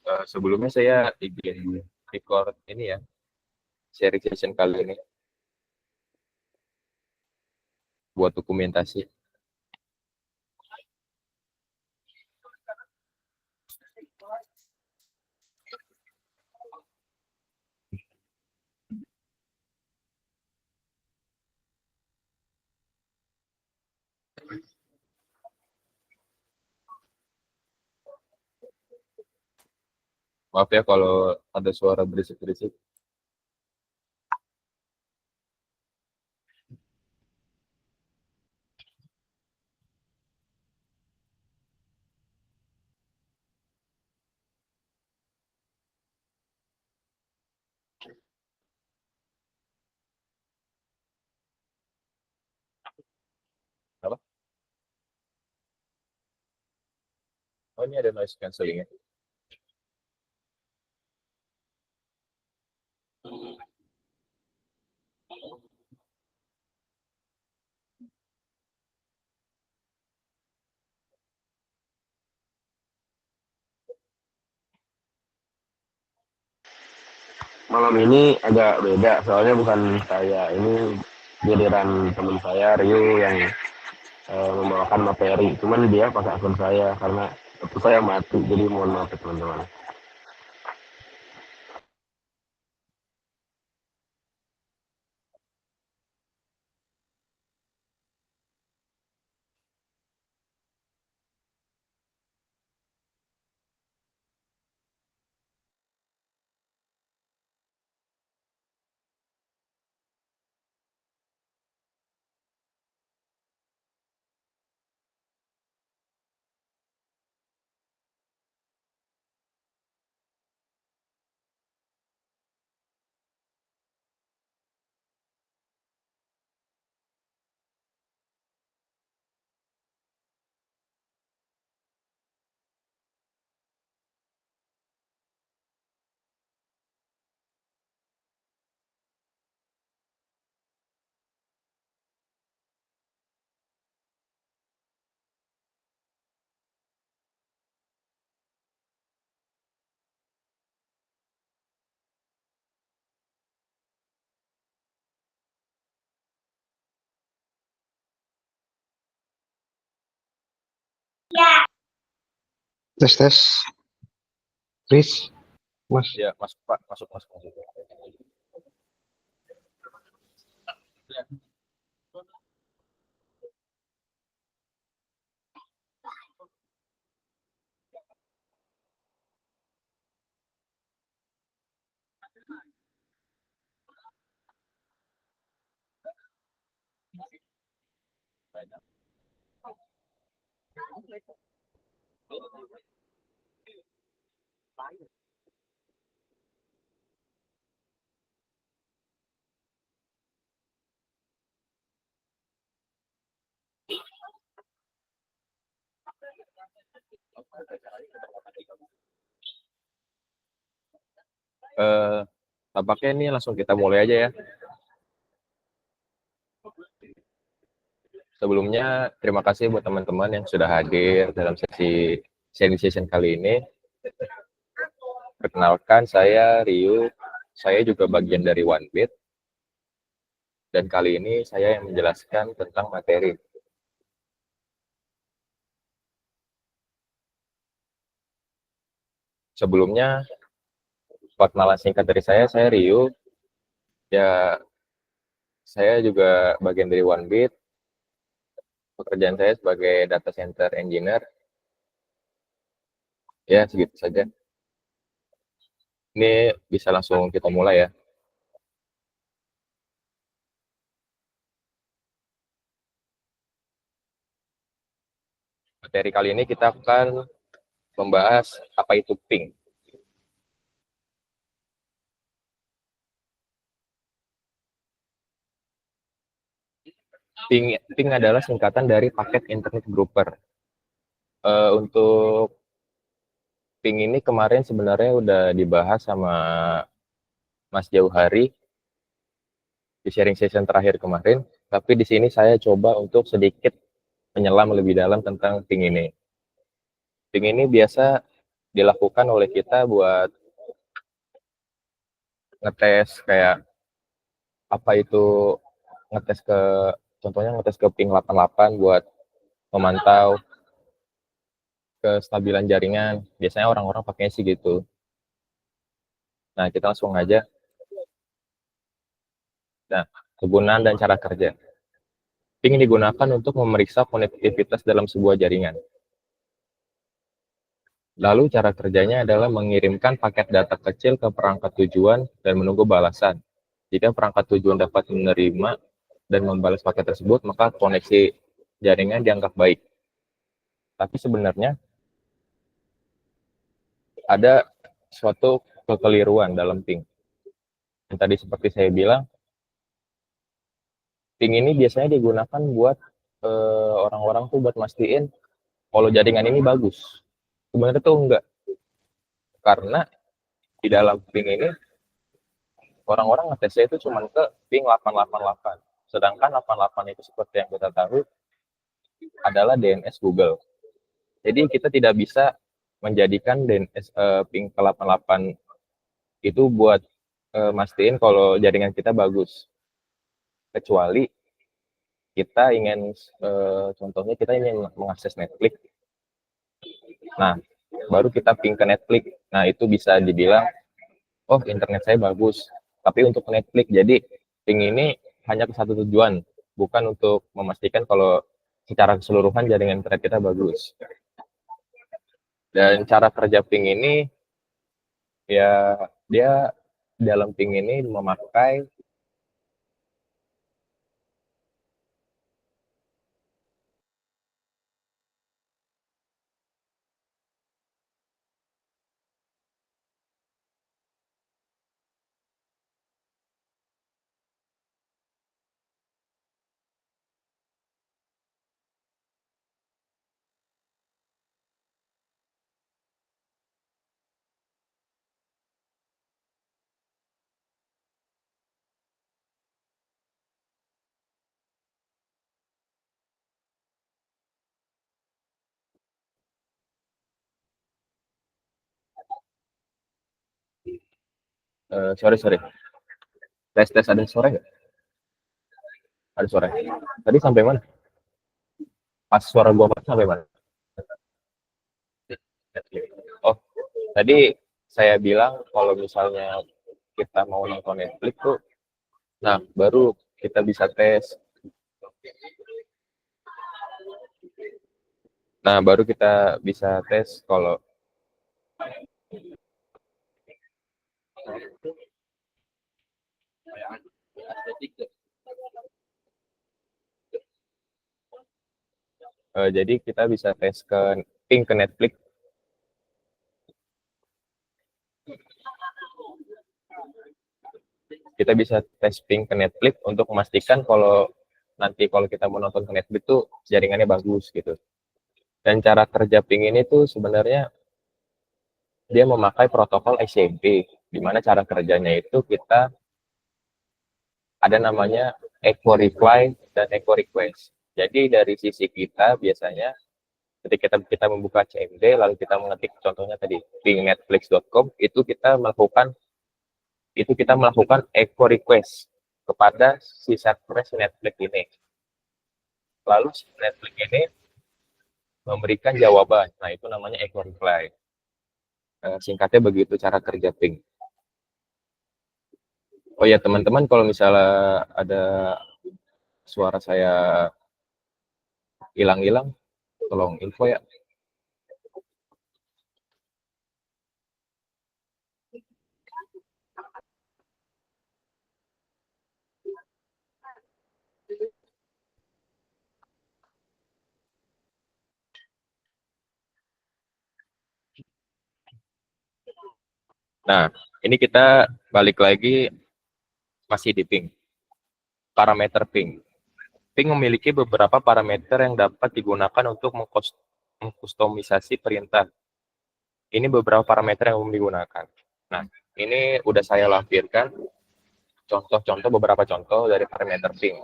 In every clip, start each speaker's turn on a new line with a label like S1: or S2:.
S1: Sebelumnya saya ingin record ini ya, sharing session kali ini buat dokumentasi. Maaf ya kalau ada suara berisik-berisik. Apa? Oh, ini ada noise cancelling ya.
S2: Malam ini agak beda, soalnya bukan saya, ini giliran teman saya Rio yang membawakan materi, cuman dia pakai akun saya karena akun saya mati, jadi mohon maaf ya, teman-teman.
S3: Tes tes, Chris, Mas.
S1: Ya, masuk Pak, masuk. Ya. Tampaknya ini langsung kita mulai aja ya. Sebelumnya terima kasih buat teman-teman yang sudah hadir dalam sesi sharing session kali ini. Perkenalkan, saya Ryu, saya juga bagian dari OneBit, dan kali ini saya yang menjelaskan tentang materi. Sebelumnya, perkenalan singkat dari saya Ryu, ya saya juga bagian dari OneBit, pekerjaan saya sebagai data center engineer. Ya, segitu saja. Ini bisa langsung kita mulai ya. Materi kali ini kita akan membahas apa itu ping. Ping adalah singkatan dari paket internet grouper. Untuk ping ini kemarin sebenarnya udah dibahas sama Mas Jauhari di sharing session terakhir kemarin, tapi di sini saya coba untuk sedikit menyelam lebih dalam tentang ping ini. Ping ini biasa dilakukan oleh kita buat ngetes kayak apa itu ngetes ke contohnya ngetes ke ping 88 buat memantau kestabilan jaringan. Biasanya orang-orang pakai sih gitu. Nah, kita langsung aja. Nah, kegunaan dan cara kerja. Ping digunakan untuk memeriksa konektivitas dalam sebuah jaringan. Lalu cara kerjanya adalah mengirimkan paket data kecil ke perangkat tujuan dan menunggu balasan. Jika perangkat tujuan dapat menerima dan membalas paket tersebut, maka koneksi jaringan dianggap baik. Tapi sebenarnya ada suatu kekeliruan dalam ping. Yang tadi seperti saya bilang, ping ini biasanya digunakan buat orang-orang tuh buat mastiin kalau jaringan ini bagus. Sebenarnya tuh enggak, karena di dalam ping ini orang-orang ngetesnya itu cuma ke ping 888. Sedangkan 88 itu seperti yang kita tahu adalah DNS Google. Jadi kita tidak bisa menjadikan DNS ping ke 88 itu buat mastiin kalau jaringan kita bagus. Kecuali kita ingin contohnya kita ingin mengakses Netflix. Nah, baru kita ping ke Netflix. Nah, itu bisa dibilang oh, internet saya bagus. Tapi untuk Netflix, jadi ping ini hanya ke satu tujuan, bukan untuk memastikan kalau secara keseluruhan jaringan internet kita bagus. Dan cara kerja ping ini, ya dia dalam ping ini memakai sorry, tes ada suara nggak? Ada suara. Tadi sampai mana? Pas suara gua sampai mana? Oh, tadi saya bilang kalau misalnya kita mau nonton Netflix tuh, nah baru kita bisa tes. Nah, baru kita bisa tes kalau jadi kita bisa tes ke ping ke Netflix. Kita bisa tes ping ke Netflix untuk memastikan kalau nanti kalau kita mau nonton ke Netflix tuh jaringannya bagus gitu. Dan cara kerja ping ini tuh sebenarnya dia memakai protokol SMP, di mana cara kerjanya itu kita ada namanya echo reply dan echo request. Jadi dari sisi kita biasanya ketika kita membuka CMD lalu kita mengetik contohnya tadi pingnetflix.com itu kita melakukan echo request kepada si server Netflix ini. Lalu si Netflix ini memberikan jawaban. Nah, itu namanya echo reply. Singkatnya begitu cara kerja ping. Oh ya, teman-teman, kalau misalnya ada suara saya hilang-hilang, tolong info ya. Nah, ini kita balik lagi masih di ping. Parameter ping. Ping memiliki beberapa parameter yang dapat digunakan untuk mengkustomisasi perintah. Ini beberapa parameter yang umum digunakan. Nah, ini udah saya lampirkan beberapa contoh dari parameter ping.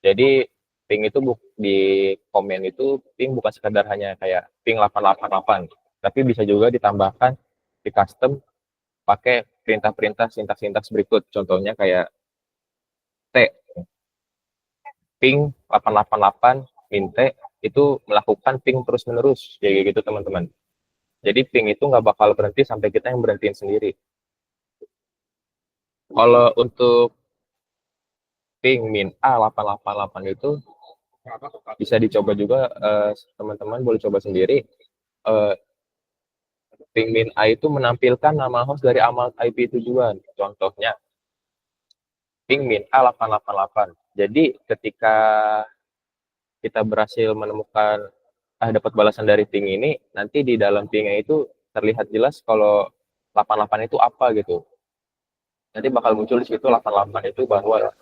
S1: Jadi ping itu di komen itu ping bukan sekedar hanya kayak ping 888. Tapi bisa juga ditambahkan di custom pakai perintah-perintah sintaks-sintaks berikut. Contohnya kayak T, ping 888 min T itu melakukan ping terus-menerus, kayak gitu teman-teman. Jadi ping itu nggak bakal berhenti sampai kita yang berhentiin sendiri. Kalau untuk ping min A 888 itu bisa dicoba juga, teman-teman boleh coba sendiri. Ping min A itu menampilkan nama host dari alamat IP tujuan. Contohnya ping min A 888. Jadi ketika kita berhasil menemukan dapat balasan dari ping ini, nanti di dalam pingnya itu terlihat jelas kalau 88 itu apa gitu. Nanti bakal muncul di situ 88 itu bahwa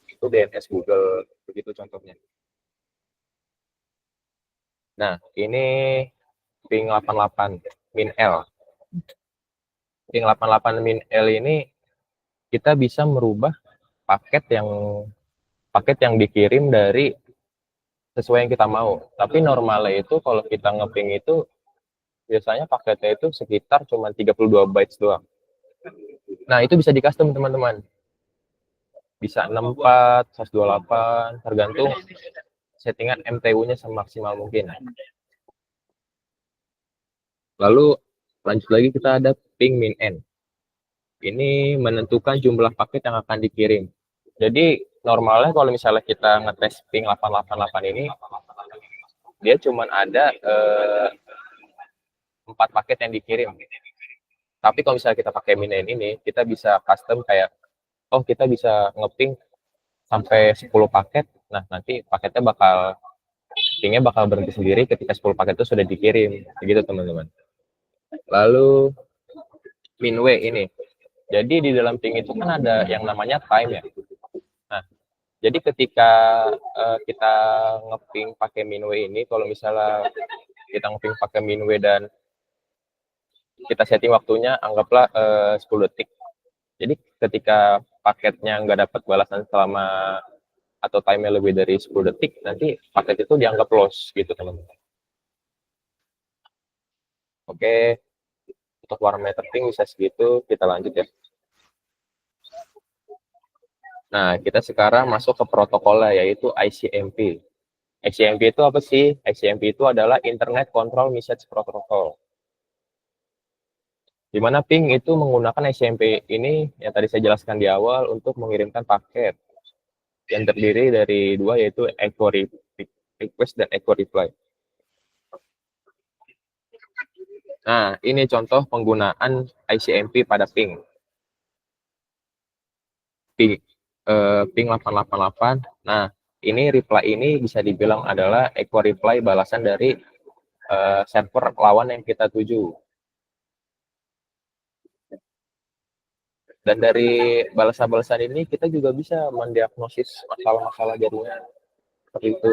S1: itu DNS Google, begitu contohnya. Nah, ini ping 88 min L. Ping 88 min L ini kita bisa merubah paket yang dikirim dari sesuai yang kita mau. Tapi normalnya itu kalau kita ngeping itu biasanya paketnya itu sekitar cuma 32 bytes doang. Nah, itu bisa di custom teman-teman. Bisa 64, 128, tergantung settingan MTU-nya semaksimal mungkin. Lalu lanjut lagi kita ada ping min N. Ini menentukan jumlah paket yang akan dikirim. Jadi normalnya kalau misalnya kita ngetes ping 888 ini, dia cuma ada 4 paket yang dikirim. Tapi kalau misalnya kita pakai min N ini, kita bisa custom kayak, oh kita bisa ngeping sampai 10 paket. Nah nanti paketnya pingnya bakal berhenti sendiri ketika 10 paket itu sudah dikirim. Begitu teman-teman. Lalu min W ini. Jadi di dalam ping itu kan ada yang namanya time ya. Nah, jadi ketika kita ngeping pakai min W ini, kalau misalnya kita ngeping pakai min W dan kita setting waktunya anggaplah 10 detik. Jadi ketika paketnya nggak dapat balasan selama atau time-nya lebih dari 10 detik, nanti paket itu dianggap loss gitu teman-teman. Oke, untuk parameter ping bisa segitu, kita lanjut ya. Nah, kita sekarang masuk ke protokolnya, yaitu ICMP. ICMP itu apa sih? ICMP itu adalah Internet Control Message Protocol. Di mana ping itu menggunakan ICMP ini yang tadi saya jelaskan di awal untuk mengirimkan paket yang terdiri dari dua, yaitu echo request dan echo reply. Nah, ini contoh penggunaan ICMP pada ping. Ping 888. Nah, ini reply ini bisa dibilang adalah echo reply balasan dari server lawan yang kita tuju. Dan dari balasan-balasan ini kita juga bisa mendiagnosis masalah-masalah jaringan seperti itu.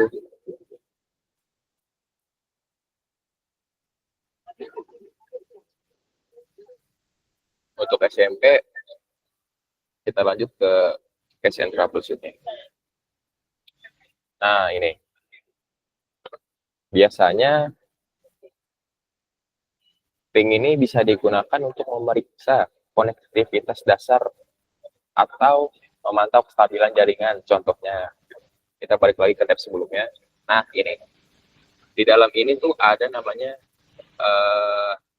S1: Untuk SMP kita lanjut ke case and troubleshooting. Nah, ini biasanya ping ini bisa digunakan untuk memeriksa konektivitas dasar atau memantau kestabilan jaringan. Contohnya, kita balik lagi ke tab sebelumnya. Nah, ini di dalam ini tuh ada namanya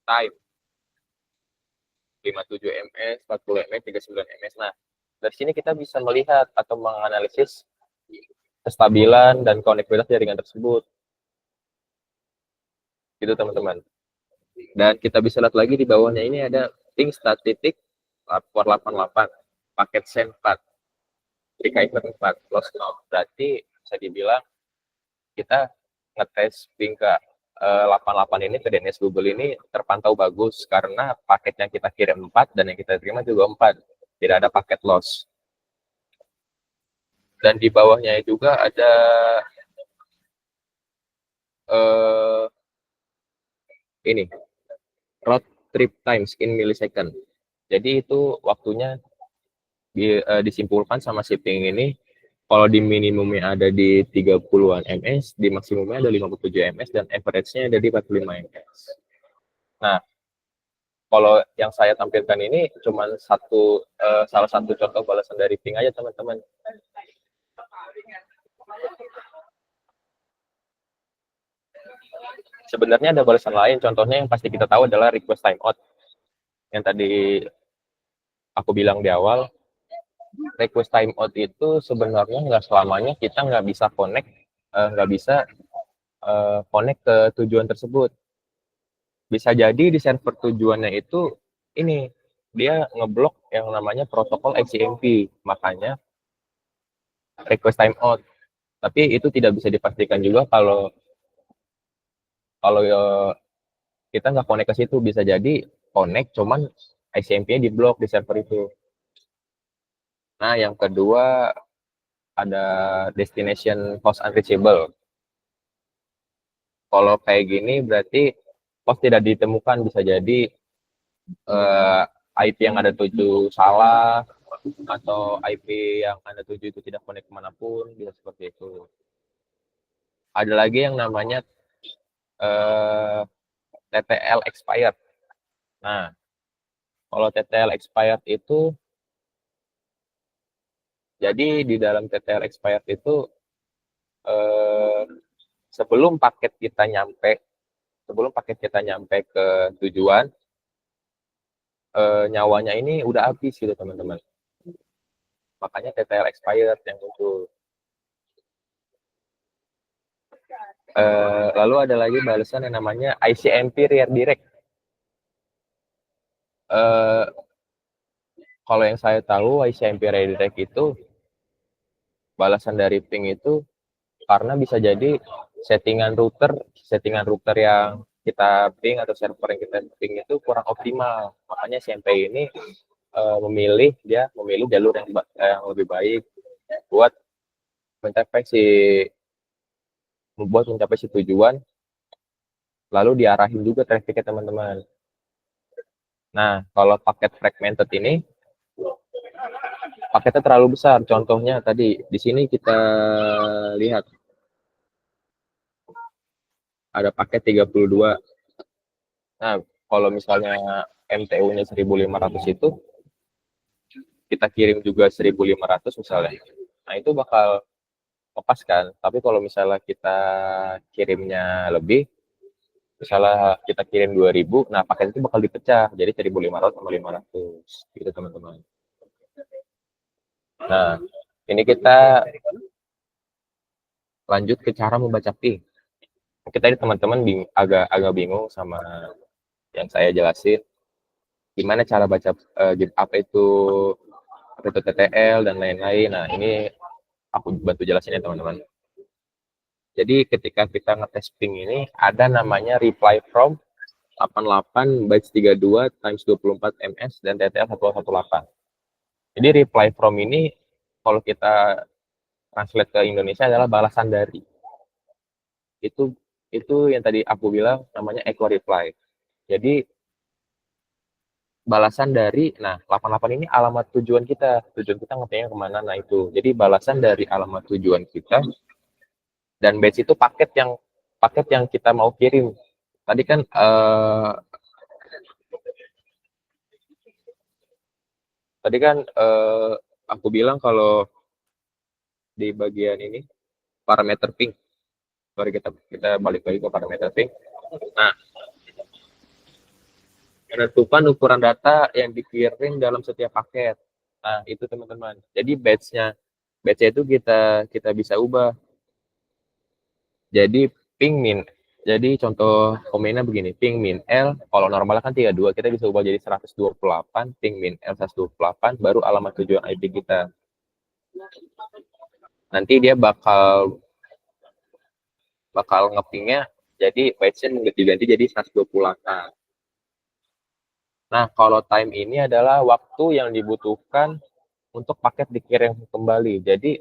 S1: time 57 ms, 40 ms, 39 ms. Nah, dari sini kita bisa melihat atau menganalisis kestabilan dan konektivitas jaringan tersebut. Gitu teman-teman. Dan kita bisa lihat lagi di bawahnya ini ada ping statistik 488, paket send 4, receiver 4, loss count. Berarti bisa dibilang kita ngetes ping ke 88 ini ke DNS Google ini terpantau bagus karena paket yang kita kirim 4 dan yang kita terima juga 4. Tidak ada paket loss. Dan di bawahnya juga ada ini round trip times in millisecond. Jadi itu waktunya disimpulkan sama si ping ini. Kalau di minimumnya ada di 30-an ms, di maksimumnya ada 57 ms, dan average-nya ada di 45 ms. Nah, kalau yang saya tampilkan ini cuma salah satu contoh balasan dari ping aja teman-teman. Sebenarnya ada balasan lain, contohnya yang pasti kita tahu adalah request timeout. Yang tadi aku bilang di awal, request timeout itu sebenarnya nggak selamanya kita nggak bisa connect ke tujuan tersebut. Bisa jadi di server tujuannya itu ini dia ngeblok yang namanya protokol XCMP, makanya request timeout. Tapi itu tidak bisa dipastikan juga kalau kalau kita nggak connect ke situ, bisa jadi connect cuman XCMP-nya diblok di server itu. Nah, yang kedua ada destination host unreachable. Kalau kayak gini berarti host tidak ditemukan, bisa jadi IP yang Anda tuju salah atau IP yang Anda tuju itu tidak connect kemanapun, bisa seperti itu. Ada lagi yang namanya TTL expired. Nah, kalau TTL expired itu, jadi di dalam TTL expired itu sebelum paket kita nyampe ke tujuan, nyawanya ini udah habis gitu teman-teman. Makanya TTL expired yang muncul. Lalu ada lagi balasan yang namanya ICMP redirect. Kalau yang saya tahu ICMP redirect itu balasan dari ping itu karena bisa jadi settingan router yang kita ping atau server yang kita ping itu kurang optimal. Makanya CMP ini memilih jalur yang lebih baik buat mencapai si tujuan, lalu diarahin juga trafficnya teman-teman. Nah, kalau paket fragmented ini paketnya terlalu besar. Contohnya tadi di sini kita lihat ada paket 32. Nah, kalau misalnya MTU-nya 1.500 itu kita kirim juga 1.500 misalnya. Nah, itu bakal lepas kan. Tapi kalau misalnya kita kirimnya lebih, misalnya kita kirim 2.000, nah paket itu bakal dipecah jadi 1.500 sama 500 gitu teman-teman. Nah, ini kita lanjut ke cara membaca ping. Kita ini teman-teman agak bingung sama yang saya jelasin. Gimana cara baca apa itu TTL dan lain-lain. Nah, ini aku bantu jelasin ya teman-teman. Jadi ketika kita ngetes ping ini ada namanya reply from 88 bytes 32 times 24 ms dan TTL 118. Jadi reply from ini kalau kita translate ke Indonesia adalah balasan dari. Itu yang tadi aku bilang namanya echo reply. Jadi balasan dari, nah 88 ini alamat tujuan kita ngetiknya kemana, nah itu. Jadi balasan dari alamat tujuan kita, dan batch itu paket yang kita mau kirim. Tadi kan aku bilang kalau di bagian ini parameter ping. Mari kita balik lagi ke parameter ping. Nah, menentukan ukuran data yang dikirim dalam setiap paket. Nah, itu teman-teman. Jadi batch-nya itu kita bisa ubah. Jadi ping min. Jadi contoh komennya begini, ping min L, kalau normal kan 32, kita bisa ubah jadi 128, ping min L 128, baru alamat tujuan IP kita. Nanti dia bakal ngepingnya, jadi batch-nya diganti jadi 128. Nah, kalau time ini adalah waktu yang dibutuhkan untuk paket dikirim kembali. Jadi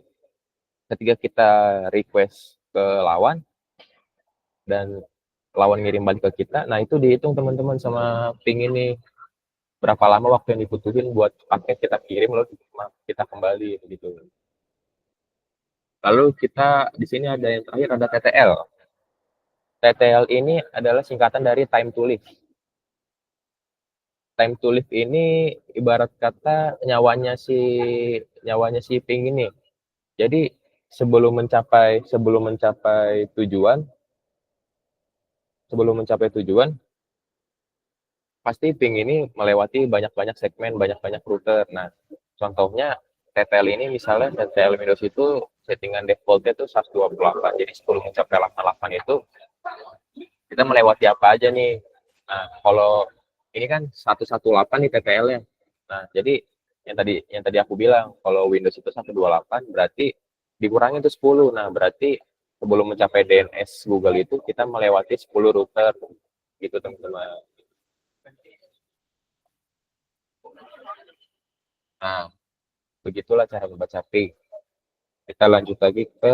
S1: ketika kita request ke lawan dan lawan ngirim balik ke kita, nah itu dihitung teman-teman sama ping ini. Berapa lama waktu yang dibutuhin buat paket kita kirim lalu kita kembali gitu. Lalu kita di sini ada yang terakhir ada TTL. TTL ini adalah singkatan dari time to live. time to live ini ibarat kata nyawanya si ping ini. Jadi sebelum mencapai tujuan pasti ping ini melewati banyak-banyak segmen, banyak-banyak router. Nah, contohnya TTL ini misalnya TTL Windows itu settingan defaultnya tuh 128. Jadi sebelum mencapai 88 itu kita melewati apa aja nih. Nah, kalau ini kan 118 nih TTL-nya. Nah, jadi yang tadi aku bilang kalau Windows itu 128 berarti dikurangi itu 10. Nah, berarti sebelum mencapai DNS Google itu kita melewati 10 router gitu teman-teman. Nah, begitulah cara membaca ping. Kita lanjut lagi ke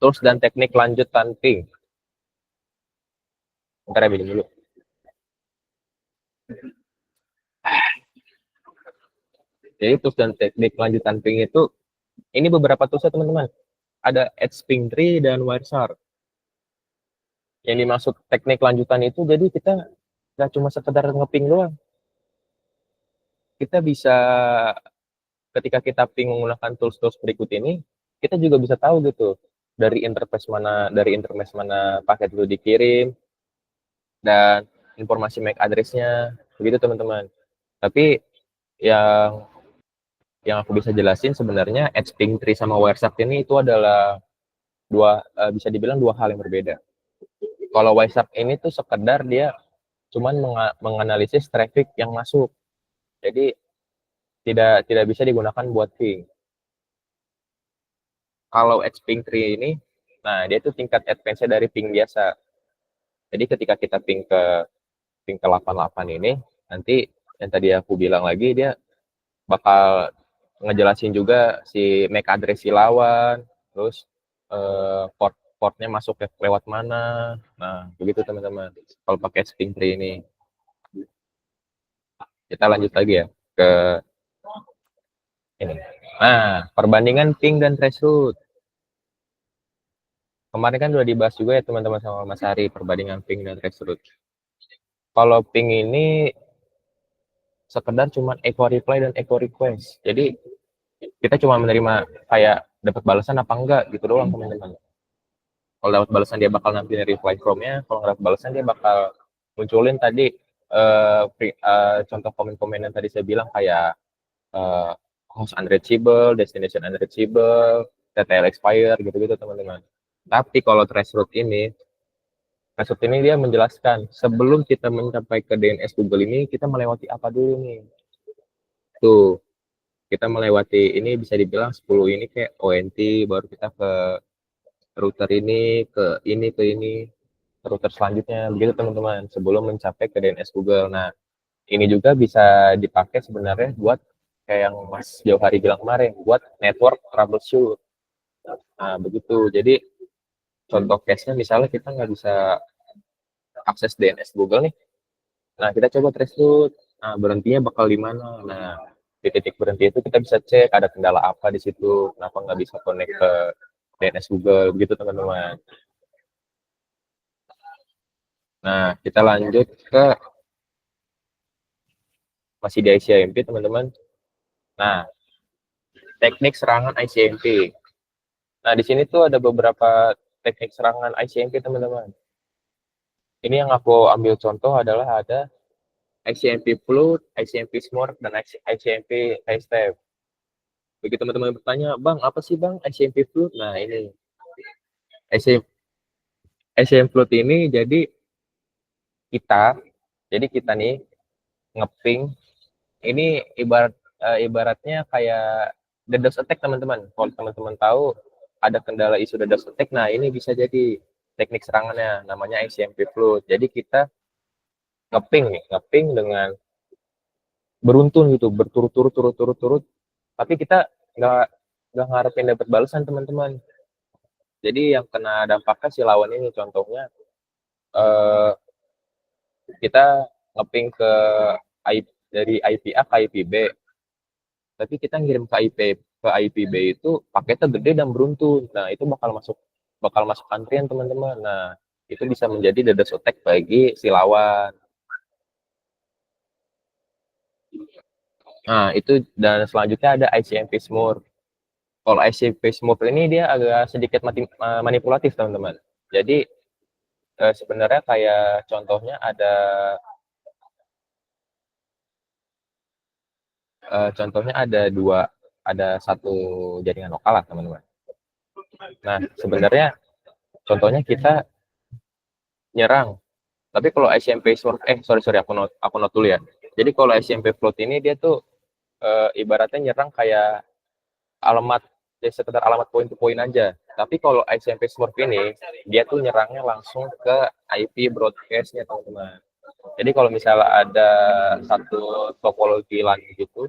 S1: tools dan teknik lanjutan ping. Bentar ya, minum dulu. Jadi tools dan teknik lanjutan ping itu ini beberapa toolsnya teman-teman. Ada EdgePing3 dan Wireshark. Yang dimaksud teknik lanjutan itu jadi kita nggak cuma sekedar ngeping doang. Kita bisa ketika kita ping menggunakan tools-tools berikut ini, kita juga bisa tahu gitu dari interface mana paket itu dikirim dan informasi MAC address-nya begitu teman-teman. Tapi yang aku bisa jelasin sebenarnya EdgePing3 sama Wireshark ini itu adalah bisa dibilang dua hal yang berbeda. Kalau Wireshark ini tuh sekedar dia cuman menganalisis traffic yang masuk. Jadi tidak bisa digunakan buat ping. Kalau EdgePing3 ini, nah dia itu tingkat advance dari ping biasa. Jadi ketika kita ping ke 88 ini, nanti yang tadi aku bilang lagi dia bakal ngejelasin juga si MAC address si lawan, terus portnya masuk lewat mana. Nah, begitu teman-teman. Kalau pakai EdgePing3 ini. Kita lanjut lagi ya ke ini. Nah, perbandingan ping dan traceroute. Kemarin kan udah dibahas juga ya teman-teman sama Mas Hari perbandingan ping dan traceroute. Kalau ping ini sekedar cuma echo reply dan echo request. Jadi kita cuma menerima kayak dapat balasan apa enggak gitu doang teman-teman. Kalau dapat balasan dia bakal nampilin reply from-nya, kalau nggak dapat balasan dia bakal munculin tadi contoh komen-komen yang tadi saya bilang kayak host unreachable, destination unreachable, TTL expire gitu-gitu teman-teman. Tapi kalau traceroute ini dia menjelaskan sebelum kita mencapai ke DNS Google ini kita melewati apa dulu nih. Tuh, kita melewati ini bisa dibilang 10 ini kayak ONT, baru kita ke router ini, ke ini, router selanjutnya, begitu teman-teman, sebelum mencapai ke DNS Google. Nah, ini juga bisa dipakai sebenarnya buat kayak yang Mas Jauhari bilang kemarin, buat network troubleshoot. Nah, begitu. Jadi, contoh case-nya misalnya kita nggak bisa akses DNS Google nih. Nah, kita coba traceroute. Nah, berhentinya bakal di mana? Nah, di titik berhenti itu kita bisa cek ada kendala apa di situ, kenapa nggak bisa connect ke DNS Google, begitu teman-teman. Nah, kita lanjut ke masih di ICMP teman-teman. Nah, teknik serangan ICMP. Nah, di sini tuh ada beberapa teknik serangan ICMP teman-teman. Ini yang aku ambil contoh adalah ada ICMP flood, ICMP smart, dan ICMP high step. Begitu teman-teman bertanya, Bang, apa sih Bang ICMP flood? Nah, ini ICMP flood ini jadi kita nih ngeping ini ibaratnya kayak DDoS attack teman-teman. Kalau teman-teman tahu ada kendala isu DDoS attack, nah ini bisa jadi teknik serangannya namanya ICMP flood. Jadi kita ngeping dengan beruntun gitu, berturut-turut, tapi kita nggak ngarepin dapat balasan teman-teman. Jadi yang kena dampaknya si lawan ini, contohnya kita ngeping dari IP A ke IP B, tapi kita ngirim ke IP B itu paketnya gede dan beruntun. Nah, itu bakal masuk antrian teman-teman. Nah, itu bisa menjadi DDoS attack bagi si lawan. Nah, itu dan selanjutnya ada ICMP Smooth. Kalau ICMP Smooth ini dia agak sedikit manipulatif, teman-teman. Jadi sebenarnya kayak contohnya ada satu jaringan lokal lah, teman-teman. Nah, sebenarnya contohnya kita nyerang. Tapi kalau ICMP Smooth, sorry, aku not dulu ya. Jadi kalau ICMP Float ini dia tuh ibaratnya nyerang kayak alamat, ya sekedar alamat point to point aja. Tapi kalau ICMP Smurf ini dia tuh nyerangnya langsung ke IP broadcast-nya, teman-teman. Jadi kalau misalnya ada satu topologi LAN gitu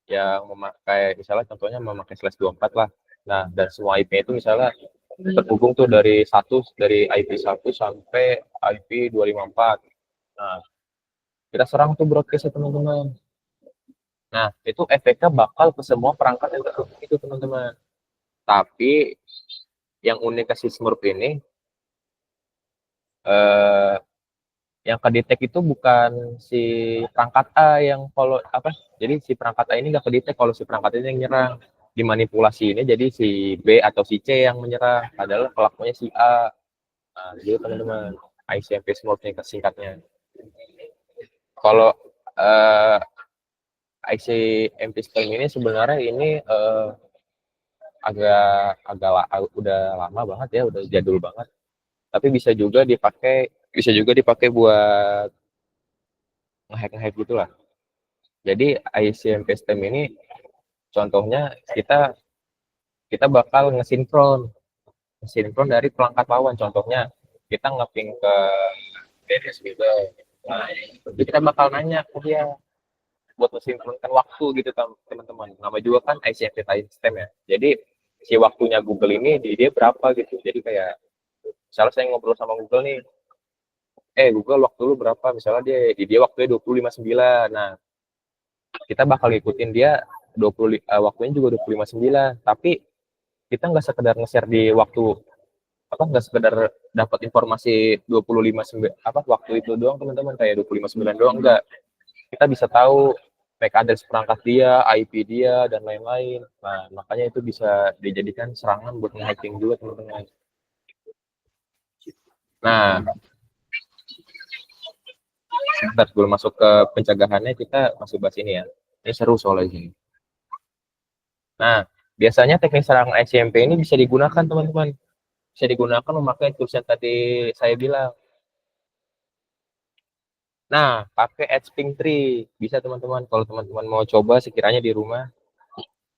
S1: yang memakai, misalnya contohnya memakai slash 24 lah. Nah, dan semua IP itu misalnya terhubung tuh dari IP 1 sampai IP 254. Nah, kita serang tuh broadcast ya, teman-teman. Nah, itu efeknya bakal ke semua perangkat yang terhubung itu, teman-teman. Tapi yang unik si Smurf ini, eh, yang kedetek itu bukan si perangkat A yang kalau apa? Jadi si perangkat A ini nggak kedetek kalau si perangkat ini yang nyerang. Dimanipulasi ini jadi si B atau si C yang menyerang, padahal pelakunya si A. Nah, gitu teman-teman. ICMP Smurf nih singkatnya. Kalau ICMP Smurf ini sebenarnya ini udah lama banget ya, udah jadul banget. Tapi bisa juga dipakai buat ngehack gitulah. Jadi ICMP Stem ini contohnya kita bakal ngesinkron dari perangkat lawan. Contohnya kita ngeping ke DNS gitu. Nah, jadi kita bakal nanya ke dia buat ngesinkronkan waktu gitu, teman-teman. Nama juga kan ICMP Stem ya. Jadi si waktunya Google ini di dia berapa gitu. Jadi kayak misalnya saya ngobrol sama Google nih, Google waktu lu berapa? Misalnya dia waktunya 25.9. Nah, kita bakal ngikutin dia waktunya juga 25.9. Tapi kita nggak sekedar nge-share di waktu nggak sekedar dapat informasi 25.9 waktu itu doang, teman-teman, kayak 25.9 doang, enggak. Kita bisa tahu MAC address perangkat dia, IP dia, dan lain-lain. Nah, makanya itu bisa dijadikan serangan buat nge-hacking juga, teman-teman. Nah, sebentar sebelum masuk ke pencegahannya, kita masih bahas ini ya. Ini seru soalnya ini. Nah, biasanya teknik serangan ICMP ini bisa digunakan, teman-teman. Bisa digunakan memakai tools yang tadi saya bilang. Nah, pakai AdSpring Tree. Bisa, teman-teman. Kalau teman-teman mau coba sekiranya di rumah,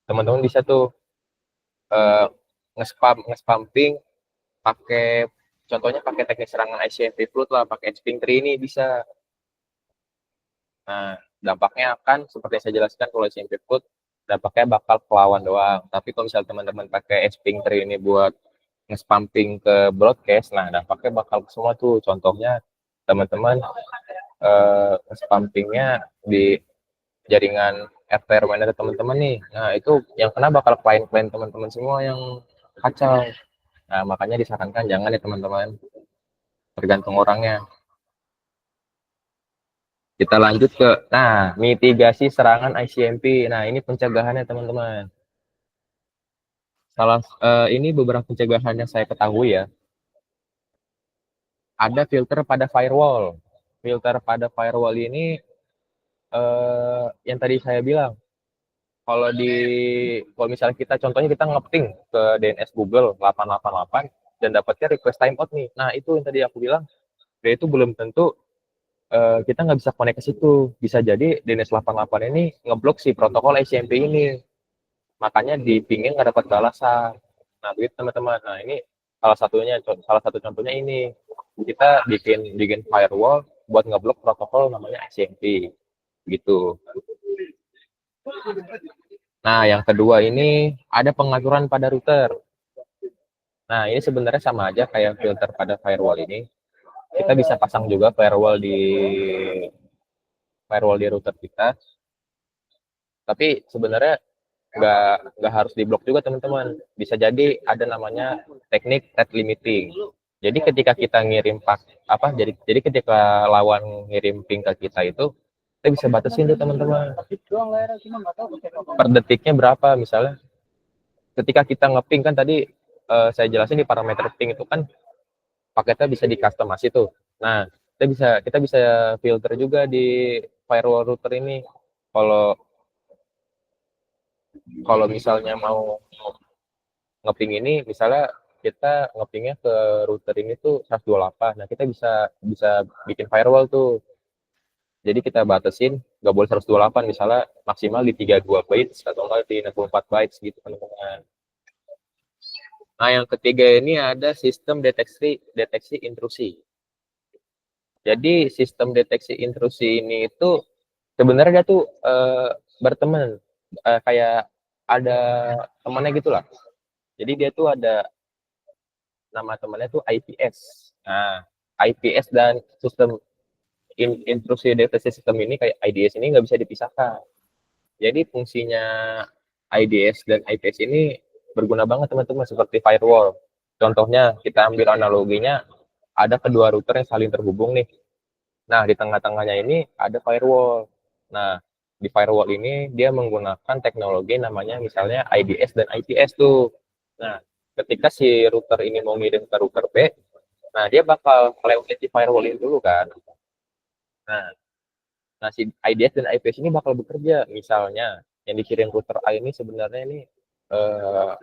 S1: teman-teman bisa tuh nge-spamping contohnya pakai teknik serangan ICMP Flood lah, pakai AdSpring Tree ini bisa. Nah, dampaknya akan seperti yang saya jelaskan, kalau ICMP Flood dampaknya bakal ke lawan doang. Tapi kalau misalnya teman-teman pakai AdSpring Tree ini buat nge-spamping ke broadcast, nah dampaknya bakal ke semua tuh. Contohnya teman-teman spampingnya di jaringan RT RW ada teman-teman nih. Nah, itu yang kena bakal klien-klien teman-teman semua yang kacau. Nah, makanya disarankan jangan ya, teman-teman. Tergantung orangnya. Kita lanjut ke mitigasi serangan ICMP. Nah, ini pencegahannya, teman-teman. Ini beberapa pencegahan yang saya ketahui ya. Ada filter pada firewall. Filter pada firewall ini yang tadi saya bilang, kalau misalnya contohnya kita ngeping ke DNS Google 888 dan dapatnya request timeout nih. Nah, itu yang tadi aku bilang, dia itu belum tentu kita nggak bisa connect ke situ. Bisa jadi DNS 88 ini ngeblok si protokol ICMP ini. Makanya di pingin nggak dapat balasan. Nah, begitu, teman-teman. Nah, ini salah satu contohnya ini. Kita bikin firewall buat ngeblok protokol namanya ICMP. Gitu. Nah, yang kedua ini ada pengaturan pada router. Nah, ini sebenarnya sama aja kayak filter pada firewall ini. Kita bisa pasang juga firewall di router kita. Tapi sebenarnya nggak harus diblok juga, teman-teman. Bisa jadi ada namanya teknik rate limiting. Jadi ketika kita ngirim jadi ketika lawan ngirim ping ke kita itu, kita bisa batasin tuh teman-teman. Per detiknya berapa misalnya. Ketika kita ngeping kan tadi saya jelasin di parameter ping itu kan paketnya bisa di-customasi tuh. Nah, kita bisa filter juga di firewall router ini. Kalau kalau misalnya mau ngeping ini, misalnya kita ngepingnya ke router ini tuh 128. Nah, kita bisa bisa bikin firewall tuh. Jadi kita batasin nggak boleh 128, misalnya maksimal di 32 bytes atau enggak di 64 bytes gitu teman-teman. Nah, yang ketiga ini ada sistem deteksi intrusi. Jadi sistem deteksi intrusi ini itu sebenarnya dia tuh berteman, kayak ada temannya gitulah. Jadi dia tuh ada nama temannya tuh IPS. Nah, IPS dan sistem intrusi deteksi sistem ini kayak IDS ini nggak bisa dipisahkan. Jadi fungsinya IDS dan IPS ini berguna banget teman-teman seperti firewall. Contohnya kita ambil analoginya ada kedua router yang saling terhubung nih. Nah, di tengah-tengahnya ini ada firewall. Nah, di firewall ini dia menggunakan teknologi namanya misalnya IDS dan IPS tuh. Nah, ketika si router ini mau ngirim ke router B, nah dia bakal melewati si firewall ini dulu kan. Nah, si IDS dan IPS ini bakal bekerja. Misalnya yang dikirim router A ini sebenarnya ini eh,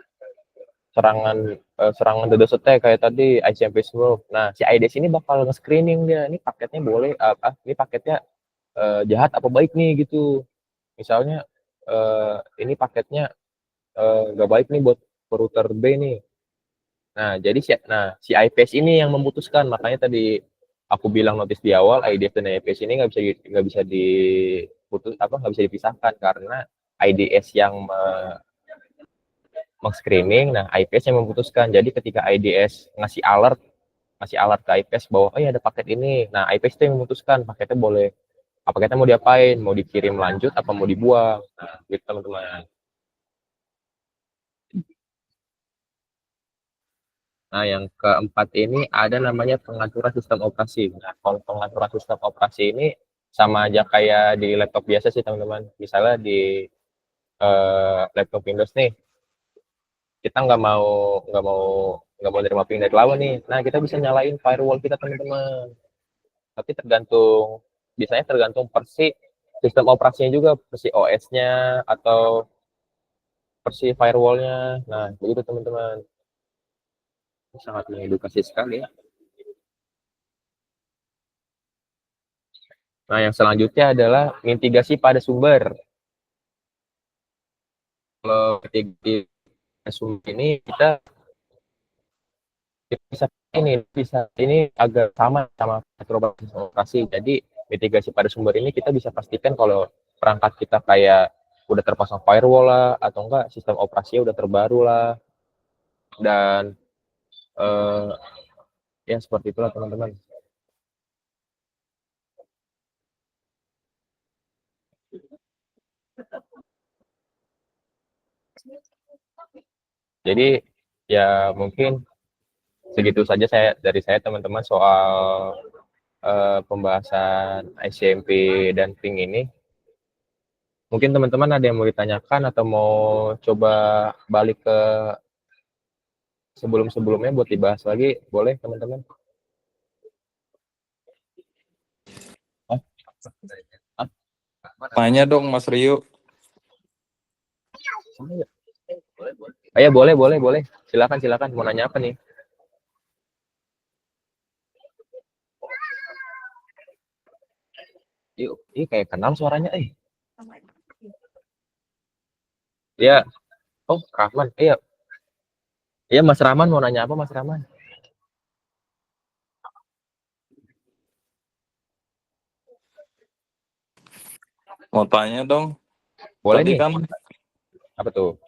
S1: serangan DDoS attack kayak tadi ICMP Smoke. Nah, si IDS ini bakal nge-screening dia, ini paketnya boleh ini paketnya jahat apa baik nih gitu. Misalnya ini paketnya nggak baik nih buat router B nih. Nah, jadi si IPS ini yang memutuskan. Makanya tadi aku bilang notis di awal, IDS dan IPS ini nggak bisa dipisahkan karena IDS yang meng-screening, nah IPS yang memutuskan. Jadi ketika IDS ngasih alert ke IPS bahwa oh ya ada paket ini, nah IPS itu yang memutuskan paketnya mau diapain, mau dikirim lanjut apa mau dibuang. Nah, gitu teman-teman. Nah, yang keempat ini ada namanya pengaturan sistem operasi. Nah, kalau pengaturan sistem operasi ini sama aja kayak di laptop biasa sih teman-teman. Misalnya di laptop Windows nih, kita nggak mau nerima ping dari lawan nih. Nah, kita bisa nyalain firewall kita teman-teman. Tapi biasanya tergantung versi sistem operasinya juga, versi OS-nya atau versi firewall-nya. Nah, begitu teman-teman. Sangat mengedukasi sekali ya. Nah, yang selanjutnya adalah mitigasi pada sumber. Kalau mitigasi pada sumber ini kita ini agak sama berbasis operasi. Jadi mitigasi pada sumber ini kita bisa pastikan kalau perangkat kita kayak udah terpasang firewall lah atau enggak sistem operasinya udah terbaru lah, dan ya seperti itulah teman-teman. Jadi ya mungkin segitu saja dari saya teman-teman soal pembahasan ICMP dan ping ini. Mungkin teman-teman ada yang mau ditanyakan atau mau coba balik ke sebelum-sebelumnya buat dibahas lagi, boleh teman-teman.
S4: Tanya dong Mas Rio.
S1: Oh ya, boleh. Silakan. Mau nanya apa nih? Yuk, ini kayak kenal suaranya, Iya. Oh, Rahman. Iya. Iya, Mas Rahman mau nanya apa, Mas Rahman?
S4: Mau tanya dong.
S1: Boleh
S4: Tadi
S1: nih.
S4: kan
S1: Apa tuh?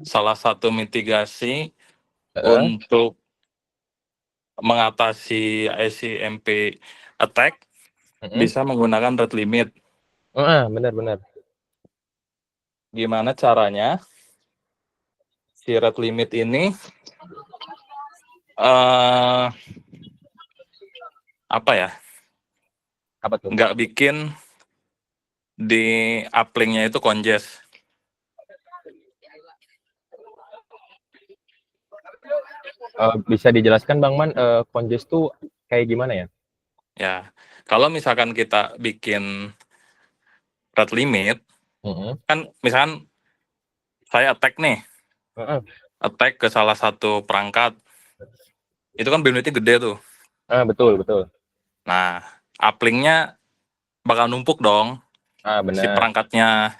S4: Salah satu mitigasi untuk mengatasi ICMP attack bisa menggunakan rate limit.
S1: Benar.
S4: Gimana caranya si rate limit ini apa ya?
S1: Apa tuh?
S4: nggak bikin di uplink-nya itu congest.
S1: Bisa dijelaskan Bang Man, congest tuh kayak gimana ya?
S4: Ya, kalau misalkan kita bikin rate limit, kan misalkan saya attack nih, attack ke salah satu perangkat, itu kan bandwidth-nya gede tuh.
S1: Betul.
S4: Nah, uplink-nya bakal numpuk dong, si
S1: Benar.
S4: perangkatnya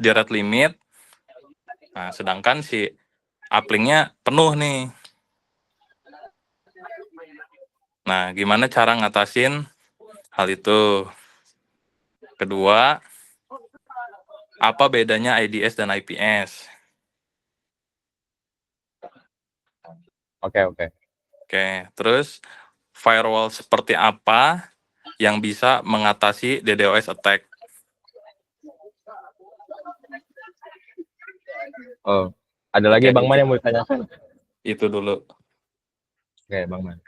S4: di rate limit. Nah, sedangkan si uplink-nya penuh nih. Nah, gimana cara ngatasin hal itu? Kedua, apa bedanya IDS dan IPS?
S1: Oke.
S4: Oke, terus firewall seperti apa yang bisa mengatasi DDoS attack?
S1: Oh, ada lagi Bang Man yang mau ditanyakan?
S4: Itu dulu.
S1: Oke, Bang Man.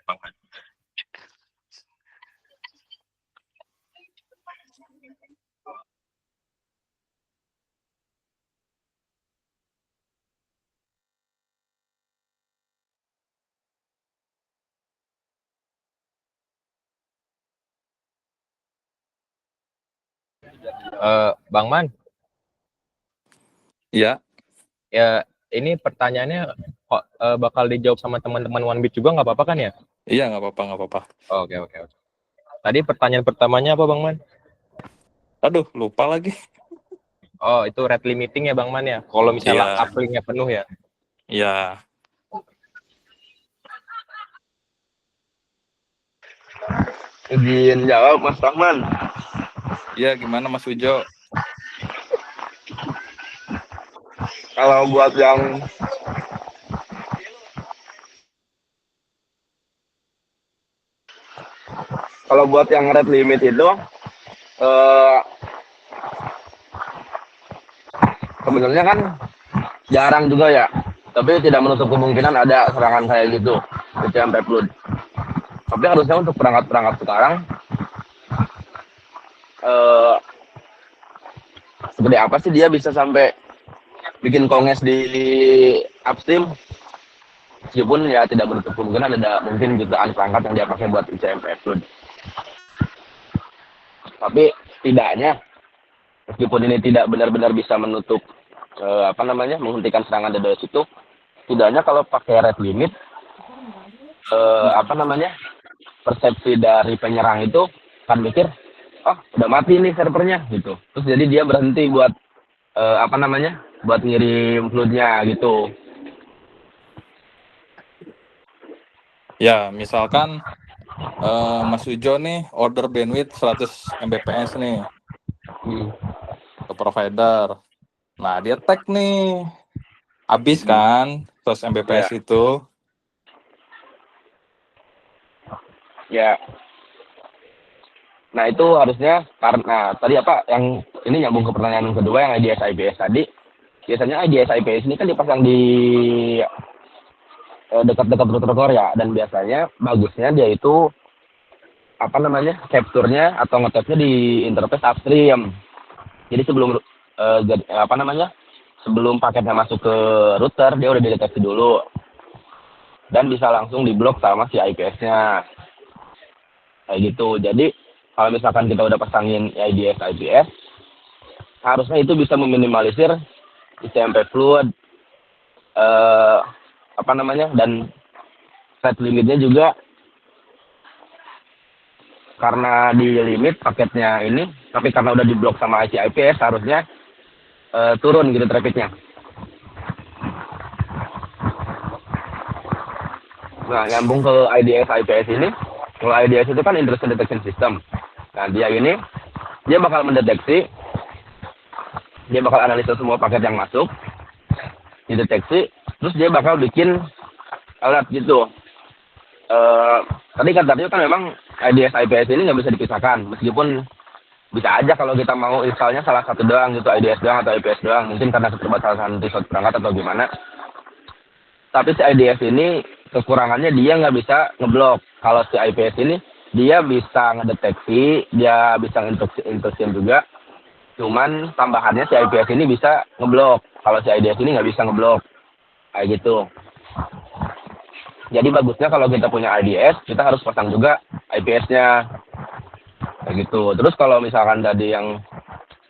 S1: Bang Man,
S4: Ya,
S1: ya ini pertanyaannya kok bakal dijawab sama teman-teman OneBit juga nggak apa-apa kan ya?
S4: iya nggak apa-apa.
S1: Oke. Tadi pertanyaan pertamanya apa Bang Man?
S4: Aduh, lupa lagi.
S1: Oh, itu rate limiting ya Bang Man ya? Kalau misalnya
S4: Iya.
S1: uplink-nya penuh ya?
S4: Iya.
S2: Izin jawab Mas Rahman.
S4: Iya, gimana Mas Ujo?
S2: Kalau buat yang rate limit itu sebenarnya kan jarang juga ya, tapi tidak menutup kemungkinan ada serangan kayak gitu di CMP Flood. Tapi harusnya untuk perangkat-perangkat sekarang seperti apa sih dia bisa sampai bikin konges di upstream, meskipun ya tidak menutup kemungkinan ada mungkin jutaan perangkat yang dia pakai buat ICMP Flood. Tapi setidaknya meskipun ini tidak benar-benar bisa menutup menghentikan serangan DDoS itu, setidaknya kalau pakai rate limit persepsi dari penyerang itu kan mikir, oh udah mati nih servernya gitu, terus jadi dia berhenti buat buat ngirim floodnya gitu.
S4: Ya, misalkan Mas Ujo nih order bandwidth 100 Mbps nih ke provider. Nah, dia tag nih. Habis kan 100 Mbps itu.
S2: Ya. Nah, itu harusnya karena tadi apa yang ini nyambung ke pertanyaan yang kedua yang IDS IPS tadi. Biasanya IDS IPS ini kan dipasang di dekat-dekat router ya, dan biasanya bagusnya dia itu capture-nya atau ngetapnya di interface upstream. Jadi sebelum paketnya masuk ke router, dia udah dideteksi dulu dan bisa langsung diblok sama si IPS-nya kayak gitu. Jadi kalau misalkan kita udah pasangin IDS IPS, harusnya itu bisa meminimalisir ICMP Flood dan rate limitnya juga, karena di limit paketnya ini, tapi karena udah diblok sama IC IPS harusnya turun gitu trafficnya. Nah, nyambung ke IDS IPS ini, kalau IDS itu kan intrusion detection system. Nah, dia bakal mendeteksi, dia bakal analisa semua paket yang masuk, dideteksi, terus dia bakal bikin alert gitu. Tadi katanya kan memang IDS IPS ini nggak bisa dipisahkan, meskipun bisa aja kalau kita mau installnya salah satu doang gitu, IDS doang atau IPS doang, mungkin karena keterbatasan resource perangkat atau gimana. Tapi si IDS ini kekurangannya dia nggak bisa ngeblok. Kalau si IPS ini dia bisa ngedeteksi, dia bisa intrusion juga. Cuman tambahannya si IPS ini bisa ngeblok. Kalau si IDS ini nggak bisa ngeblok. Kayak gitu. Jadi bagusnya kalau kita punya IDS, kita harus pasang juga IPS-nya. Kayak gitu. Terus kalau misalkan tadi yang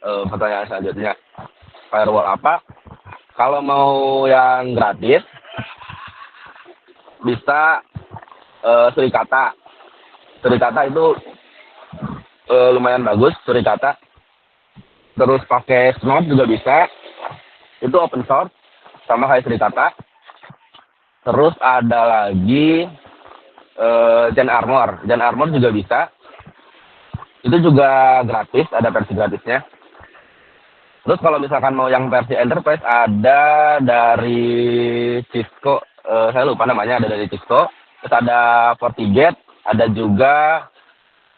S2: pertanyaan selanjutnya, firewall apa? Kalau mau yang gratis, bisa Suricata. Suricata itu lumayan bagus, Suricata. Terus pakai Snort juga bisa. Itu open source, sama kayak Suricata. Terus ada lagi Gen Armor. Gen Armor juga bisa. Itu juga gratis, ada versi gratisnya. Terus kalau misalkan mau yang versi enterprise, ada dari Cisco, saya lupa namanya, ada dari Cisco. Terus ada FortiGate, ada juga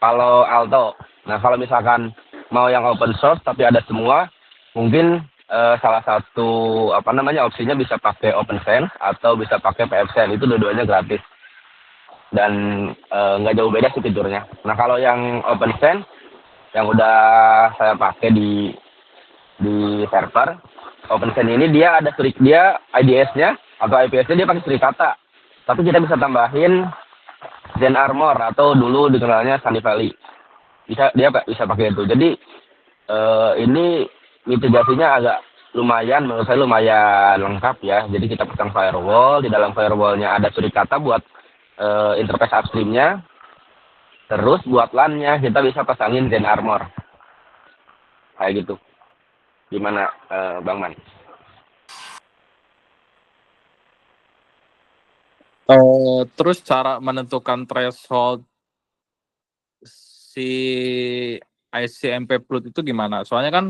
S2: Palo Alto. Nah kalau misalkan mau yang open source tapi ada semua, mungkin salah satu opsinya bisa pakai OpenSense atau bisa pakai pfSense. Itu dua-duanya gratis dan nggak jauh beda sih fiturnya. Nah kalau yang OpenSense yang udah saya pakai di server, OpenSense ini dia ada dia IDS-nya atau IPS-nya dia pakai Suricata, tapi kita bisa tambahin Gen Armor atau dulu dikenalnya Sunny Valley. Dia bisa pakai itu. Jadi ini mitigasinya agak lumayan, menurut saya lumayan lengkap ya. Jadi kita pasang firewall, di dalam firewallnya ada Suricata buat interface upstreamnya. Terus buat LAN-nya kita bisa pasangin Gen Armor. Kayak gitu. Gimana Bang Man?
S4: Terus cara menentukan threshold si ICMP flood itu gimana? Soalnya kan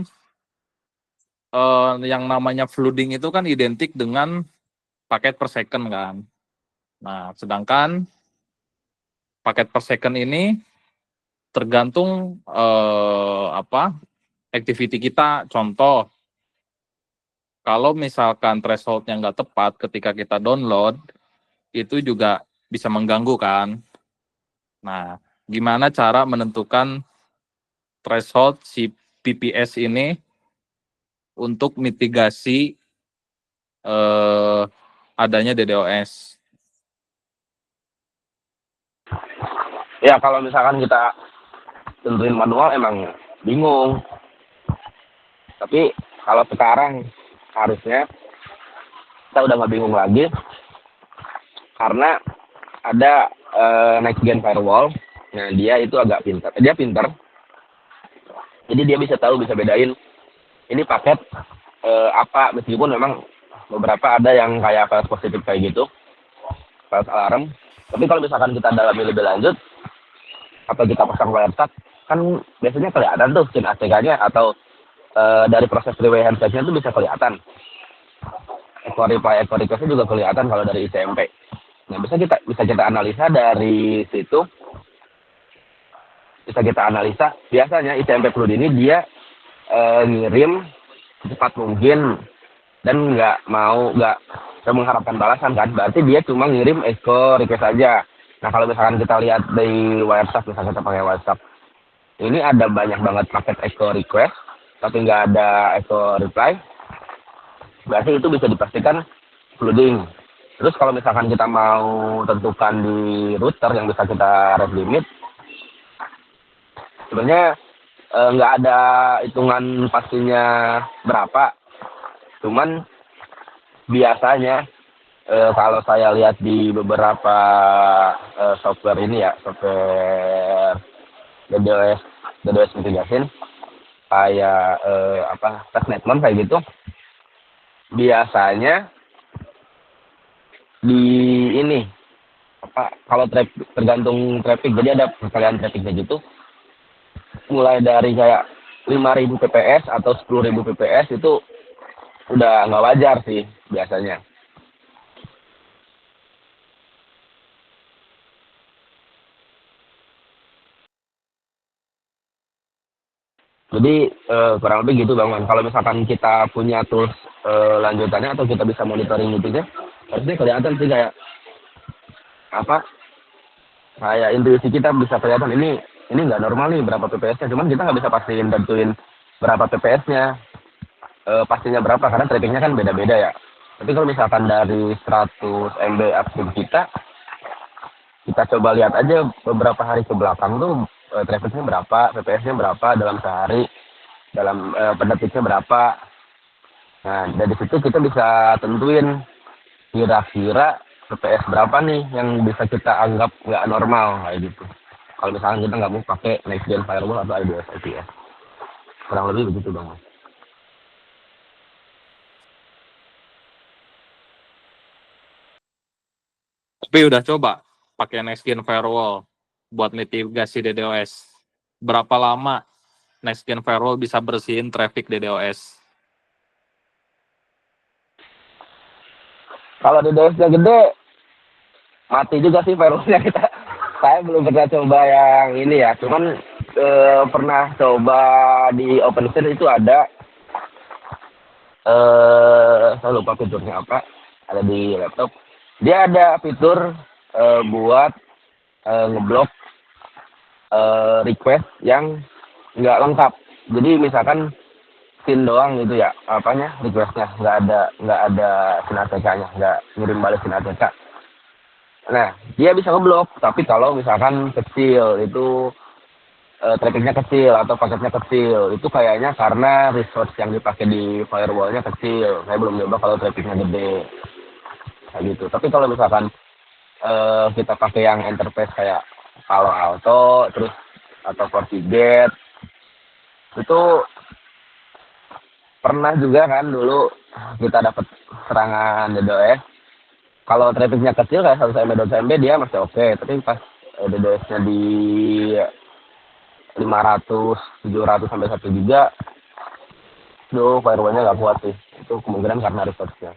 S4: yang namanya flooding itu kan identik dengan paket per second kan. Nah, sedangkan paket per second ini tergantung activity kita. Contoh, kalau misalkan thresholdnya nggak tepat ketika kita download, itu juga bisa mengganggu kan. Nah, gimana cara menentukan threshold si PPS ini untuk mitigasi adanya DDoS?
S2: Ya kalau misalkan kita tentuin manual emang bingung. Tapi kalau sekarang harusnya kita udah nggak bingung lagi karena ada next gen firewall. Nah dia itu agak pintar. Dia pintar. Jadi dia bisa tahu, bisa bedain ini paket apa, meskipun memang beberapa ada yang kayak false positif kayak gitu, false alarm. Tapi kalau misalkan kita dalami lebih lanjut atau kita pasang wiretap, kan biasanya kelihatan tuh screen ACK-nya atau dari proses three-way handshake-nya tuh bisa kelihatan. Echo reply, echo request-nya juga kelihatan kalau dari ICMP. Nah, bisa kita analisa dari situ. Bisa kita analisa, biasanya ICMP flood ini dia ngirim secepat mungkin dan nggak mengharapkan balasan kan. Berarti dia cuma ngirim echo request aja. Nah, kalau misalkan kita lihat di WhatsApp, misalkan kita pakai WhatsApp, ini ada banyak banget paket echo request, tapi nggak ada echo reply. Berarti itu bisa dipastikan flooding. Terus kalau misalkan kita mau tentukan di router yang bisa kita rate limit, sebenarnya nggak ada hitungan pastinya berapa. Cuman biasanya kalau saya lihat di beberapa software ini ya, software DDoS mitigation kayak Testnetmon kayak gitu, biasanya di ini kalau tergantung traffic, jadi ada perkalian trafficnya gitu, mulai dari kayak 5.000 pps atau 10.000 pps itu udah nggak wajar sih biasanya. Jadi kurang lebih gitu Bang Man. Kalau misalkan kita punya tools lanjutannya atau kita bisa monitoring itu harusnya kelihatan sih kayak kayak intuisi kita bisa kelihatan ini nggak normal nih berapa PPS-nya, cuman kita nggak bisa pastiin tentuin berapa PPS-nya, pastinya berapa karena trackingnya kan beda-beda ya. Tapi kalau misalkan dari 100 MB aktif kita coba lihat aja beberapa hari ke belakang tuh trafficnya berapa, PPS-nya berapa dalam sehari, dalam per detiknya berapa. Nah dari situ kita bisa tentuin kira-kira PPS berapa nih yang bisa kita anggap nggak normal kayak gitu. Kalau misalkan kita nggak mau pakai next gen firewall atau IDS IPS, kurang lebih begitu dong Mas.
S4: Tapi udah coba pakai next gen firewall buat mitigasi DDoS. Berapa lama next gen firewall bisa bersihin traffic DDoS?
S2: Kalau DDoS-nya gede, mati juga sih firewall-nya kita. Saya belum pernah coba yang ini ya, cuman pernah coba di OpenShift itu ada, saya lupa fiturnya apa, ada di laptop. Dia ada fitur buat ngeblok request yang nggak lengkap. Jadi misalkan SYN doang gitu ya, apanya requestnya nggak ada SYN ATK-nya, nggak ngirim balik SYN ATK. Nah dia bisa ngeblok, tapi kalau misalkan kecil itu trafficnya kecil atau paketnya kecil, itu kayaknya karena resource yang dipakai di firewallnya kecil. Saya belum coba kalau trafficnya gede kayak gitu. Tapi kalau misalkan kita pakai yang enterprise kayak Palo Alto terus atau FortiGate, itu pernah juga kan dulu kita dapat serangan DDoS. Kalau trafficnya kecil kayak 100 MB 200 MB dia masih oke, tapi pas DDoS-nya di 500, 700 sampai 1 giga, firewall-nya nggak kuat sih. Itu kemungkinan karena resource-nya.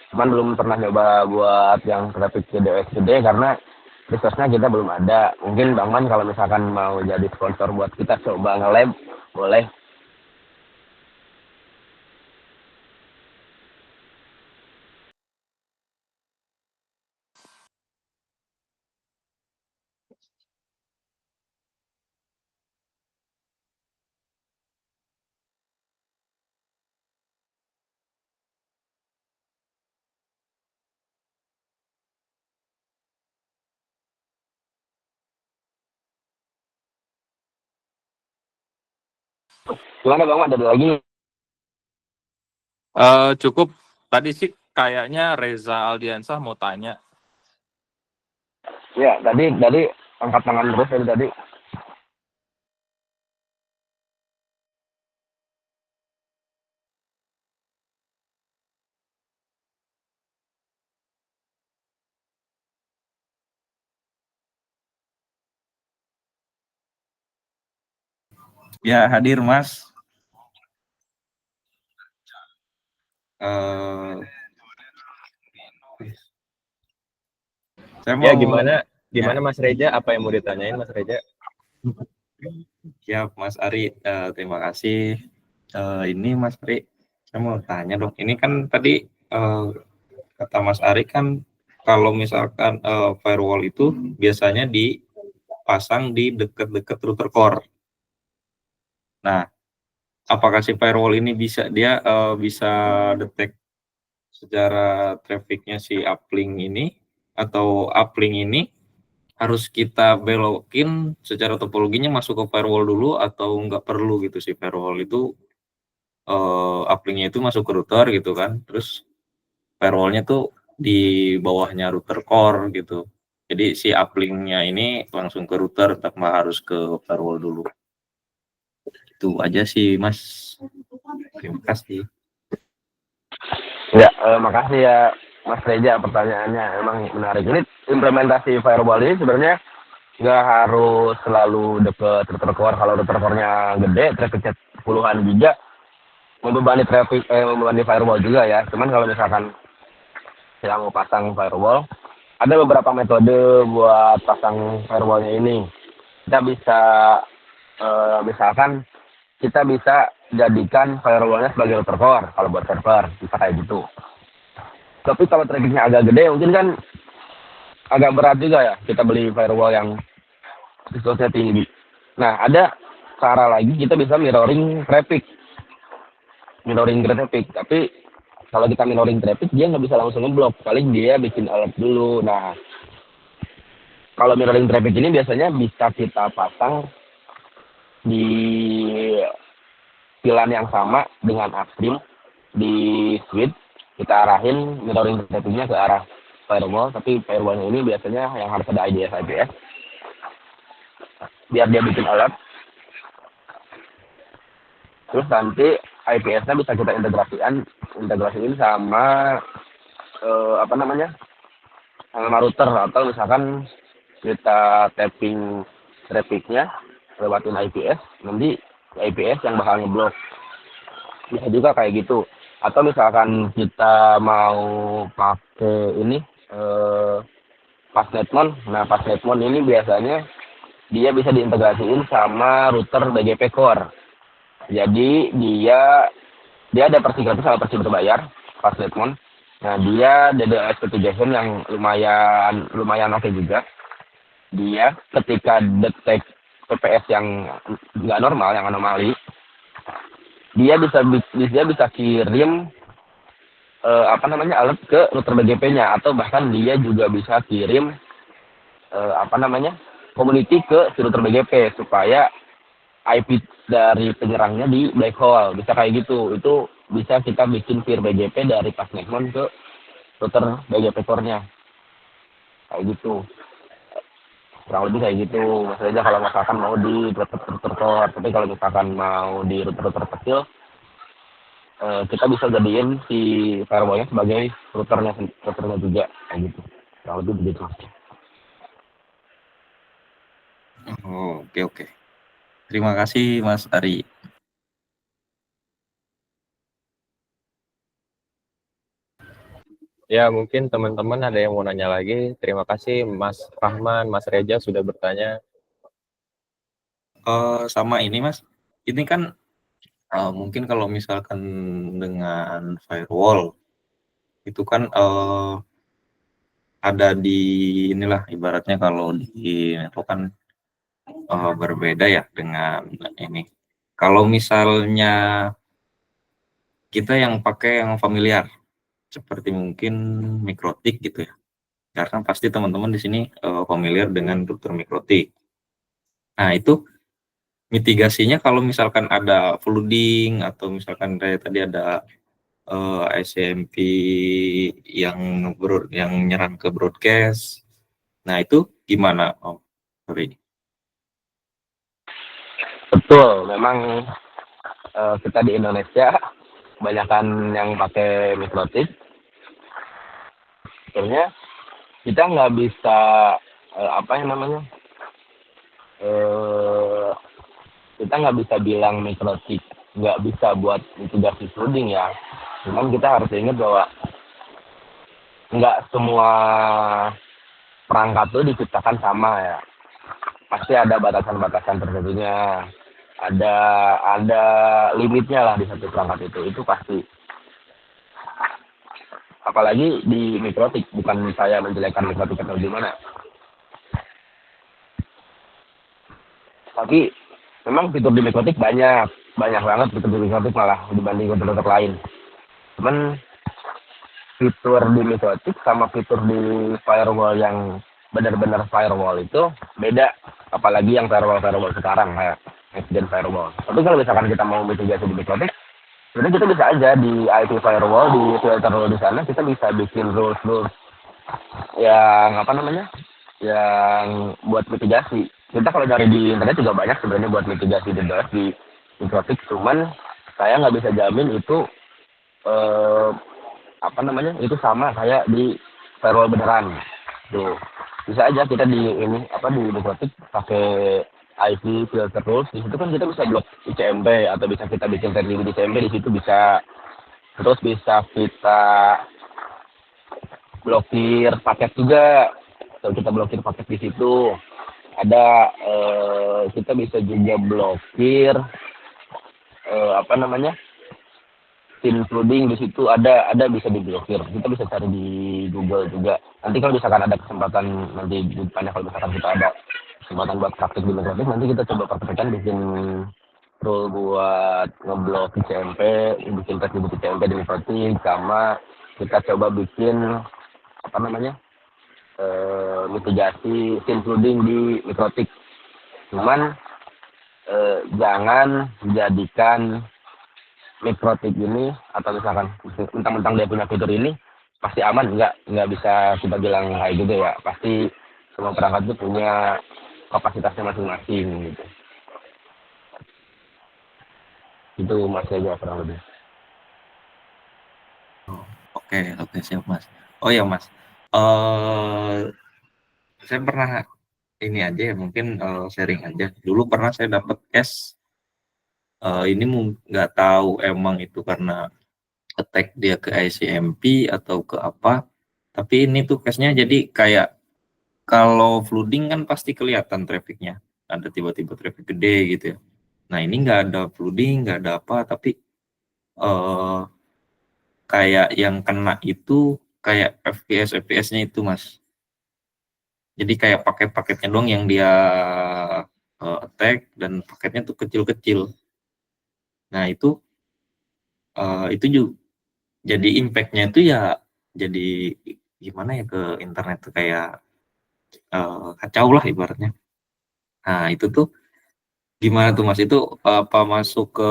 S2: Cuman belum pernah nyoba buat yang traffic DDoS gede karena resource-nya kita belum ada. Mungkin Bang Man kalau misalkan mau jadi sponsor buat kita coba nge-lab, boleh. Gimana Bang Man, ada lagi?
S4: Cukup. Tadi sih kayaknya Reza Aldiansah mau tanya.
S2: Ya, tadi angkat tangan terus tadi.
S5: Ya, hadir Mas. Saya mau...
S1: Ya gimana Mas Reja? Apa yang mau ditanyain Mas Reja?
S5: Ya Mas Ari, terima kasih. Ini Mas Ari, saya mau tanya dong. Ini kan tadi kata Mas Ari kan kalau misalkan firewall itu biasanya dipasang di dekat-dekat router core. Nah, apakah si firewall ini bisa detect secara trafficnya si uplink ini atau uplink ini harus kita belokin secara topologinya masuk ke firewall dulu atau nggak perlu gitu sih firewall itu uplinknya itu masuk ke router gitu kan, terus firewallnya tuh di bawahnya router core gitu, jadi si uplinknya ini langsung ke router tanpa harus ke firewall dulu. Itu aja sih Mas, terima kasih.
S2: Ya, makasih ya Mas Reja pertanyaannya, emang menarik. Ini implementasi firewall ini sebenarnya nggak harus selalu deket router core. Kalau router core-nya gede, trafficnya puluhan giga, membebani firewall juga ya. Cuman kalau misalkan yang mau pasang firewall, ada beberapa metode buat pasang firewallnya ini. Kita bisa misalkan kita bisa jadikan firewallnya sebagai router core kalau buat server, bisa kayak gitu. Tapi kalau trafficnya agak gede, mungkin kan agak berat juga ya kita beli firewall yang resolusinya tinggi. Nah, ada cara lagi kita bisa mirroring traffic. Tapi kalau kita mirroring traffic dia nggak bisa langsung ngeblok, paling dia bikin alert dulu. Nah, kalau mirroring traffic ini biasanya bisa kita pasang di pilar yang sama dengan upstream di switch, kita arahin mirroring traffic-nya ke arah firewall, tapi firewall ini biasanya yang harus ada IDS IPS biar dia bikin alert. Terus nanti IPS-nya bisa kita integrasiin sama sama router, atau misalkan kita tapping traffic-nya lewatin IPS, nanti IPS yang bakal ngeblok. Bisa juga kayak gitu. Atau misalkan kita mau pakai ini Fastnetmon. Nah, Fastnetmon ini biasanya dia bisa diintegrasiin sama router BGP Core. Jadi dia ada versi gratis sama versi berbayar, Fastnetmon. Nah, dia DDoS mitigation yang lumayan oke juga. Dia ketika detect PPS yang nggak normal, yang anomali, dia bisa kirim alert ke router BGP-nya, atau bahkan dia juga bisa kirim community ke si router BGP supaya IP dari penyerangnya di black hole. Bisa kayak gitu. Itu bisa kita bikin peer BGP dari Fastnetmon ke router BGP core-nya. Kayak gitu. Kurang lebih kayak gitu. Maksudnya kalau misalkan mau di router core, tapi kalau misalkan mau di router kecil, kita bisa jadiin si firewall-nya sebagai routernya juga, kayak gitu. Kurang lebih begitu.
S5: Oh, oke. Terima kasih Mas Ari.
S1: Ya, mungkin teman-teman ada yang mau nanya lagi. Terima kasih Mas Rahman, Mas Reja sudah bertanya.
S5: Sama ini Mas, ini kan mungkin kalau misalkan dengan firewall itu kan ada di inilah, ibaratnya kalau di network kan berbeda ya dengan ini. Kalau misalnya kita yang pakai yang familiar, seperti mungkin MikroTik gitu ya, karena pasti teman-teman di sini familiar dengan router MikroTik. Nah, itu mitigasinya kalau misalkan ada flooding atau misalkan kayak tadi ada SMP yang nyerang ke broadcast. Nah, itu gimana? Oh, sorry.
S2: Betul, memang kita di Indonesia kebanyakan yang pakai MikroTik. Sebenarnya kita nggak bisa kita nggak bisa bilang MikroTik nggak bisa buat mitigasi flooding ya. Cuman kita harus ingat bahwa nggak semua perangkat itu diciptakan sama ya. Pasti ada batasan-batasan tertentunya. Ada limitnya lah di satu perangkat itu pasti. Apalagi di MikroTik, bukan saya menjelekkan MikroTik atau gimana. Tapi memang fitur di MikroTik banyak banget fitur di MikroTik malah dibanding router lain. Cuman fitur di MikroTik sama fitur di firewall yang benar-benar firewall itu beda. Apalagi yang firewall sekarang kayak next-gen firewall. Tapi kalau misalkan kita mau mitigasi di MikroTik, sebenarnya kita bisa aja di IP firewall, di filter rule di sana kita bisa bikin rules yang yang buat mitigasi. Kita kalau dari di internet juga banyak sebenarnya buat mitigasi DDoS di MikroTik, cuman saya nggak bisa jamin itu itu sama kayak di firewall beneran. Tuh. Bisa aja kita di MikroTik pakai IP filter rules, di situ kan kita bisa blok ICMP atau bisa kita bikin terdiri di ICMP, di situ bisa. Terus bisa kita blokir paket juga, atau kita blokir paket di situ. Ada kita bisa juga blokir SIM flooding, di situ ada bisa diblokir. Kita bisa cari di Google juga. nanti kalau misalkan ada kesempatan nanti di depannya, kalau misalkan kita ada kesempatan buat praktik di mikrotik, nanti kita coba praktekkan bikin rule buat ngeblok CMP, bikin tes di CMP di mikrotik, sama kita coba bikin apa namanya mitigasi scene flooding di mikrotik. Cuman jangan jadikan mikrotik ini, atau misalkan mentang-mentang dia punya fitur ini pasti aman, nggak bisa kita bilang kayak gitu ya. Pasti semua perangkat itu punya kapasitasnya masing-masing gitu. Itu Mas aja kurang lebih.
S5: Oke, siap Mas. Oh ya Mas, saya pernah ini aja ya, mungkin sharing aja. Dulu pernah saya dapat case, ini nggak tahu emang itu karena attack dia ke ICMP atau ke apa. Tapi ini tuh case-nya jadi kayak kalau flooding kan pasti kelihatan trafficnya. Ada tiba-tiba traffic gede gitu ya. Nah ini nggak ada flooding, nggak ada apa, tapi kayak yang kena itu kayak FPS-nya itu Mas. Jadi kayak paket-paketnya doang yang dia attack, dan paketnya tuh kecil-kecil. Nah itu juga jadi impact-nya itu ya jadi gimana ya, ke internet tuh kayak kacau lah ibaratnya. Nah itu tuh gimana tuh Mas, itu apa masuk ke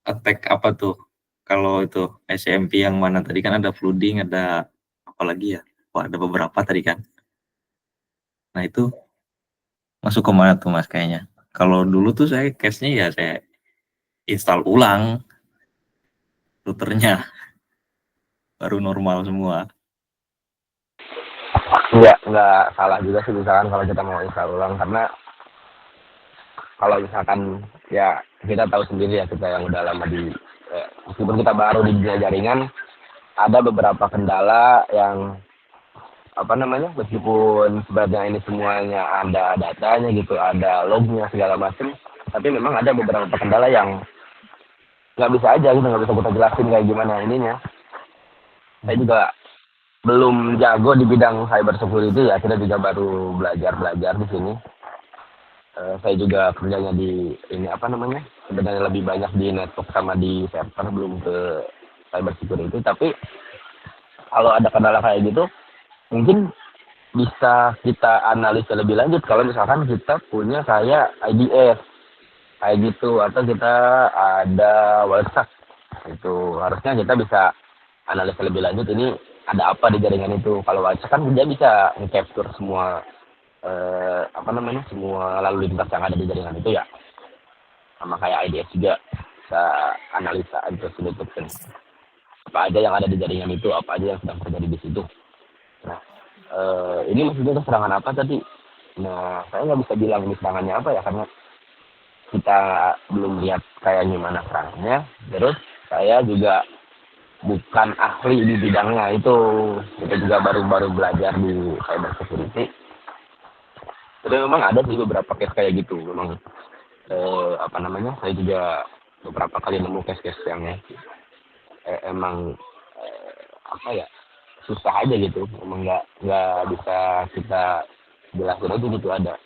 S5: attack apa tuh? Kalau itu SMP yang mana tadi kan ada flooding, ada apa lagi ya? Wah, ada beberapa tadi kan. Nah itu masuk ke mana tuh Mas kayaknya? Kalau dulu tuh saya case-nya ya saya install ulang routernya, baru normal semua.
S2: Nggak salah juga sih misalkan kalau kita mau install ulang, karena kalau misalkan ya kita tahu sendiri ya, kita yang udah lama di meskipun kita baru di dunia jaringan, ada beberapa kendala yang apa namanya, meskipun sebenarnya ini semuanya ada datanya gitu, ada lognya segala macam, tapi memang ada beberapa kendala yang nggak bisa aja gitu, nggak bisa kita jelasin kayak gimana ininya. Saya juga belum jago di bidang cyber security ya, kita juga baru belajar di sini. Saya juga kerjanya di ini apa namanya, sebenarnya lebih banyak di network sama di server, belum ke cyber security. Tapi kalau ada kendala kayak gitu, mungkin bisa kita analisa lebih lanjut kalau misalkan kita punya kayak IDS kayak gitu, atau kita ada WhatsApp itu, harusnya kita bisa analisa lebih lanjut ini ada apa di jaringan itu. Kalau WhatsApp kan dia bisa nge-capture semua apa namanya, semua lalu lintas yang ada di jaringan itu ya, sama kayak IDS juga bisa analisa intrusion detection, apa aja yang ada di jaringan itu, apa aja yang sedang terjadi di situ. Nah ini maksudnya serangan apa tadi? Nah saya nggak bisa bilang ini serangannya apa ya, karena kita belum lihat kayak gimana serangannya. Terus saya juga bukan ahli di bidangnya itu, kita juga baru belajar di cyber security. Tapi memang ada sih beberapa case kayak gitu. Memang apa namanya, saya juga beberapa kali nemu case-case yang emang apa ya, susah aja gitu. Memang nggak bisa kita jelasin aja gitu, ada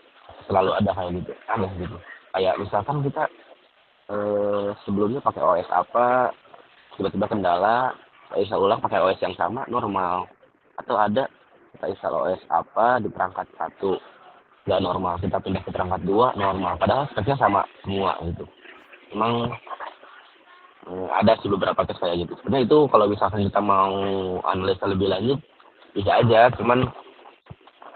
S2: selalu ada kayak gitu, aneh gitu. Kayak misalkan kita sebelumnya pakai OS apa, tiba-tiba kendala, kita install ulang pakai OS yang sama normal, atau ada kita install OS apa di perangkat satu nggak normal, kita pindah ke perangkat 2 normal, padahal speknya sama semua gitu. Memang ada sih beberapa case kayak gitu. Sebenarnya itu kalau misalkan kita mau analisa lebih lanjut bisa aja, cuman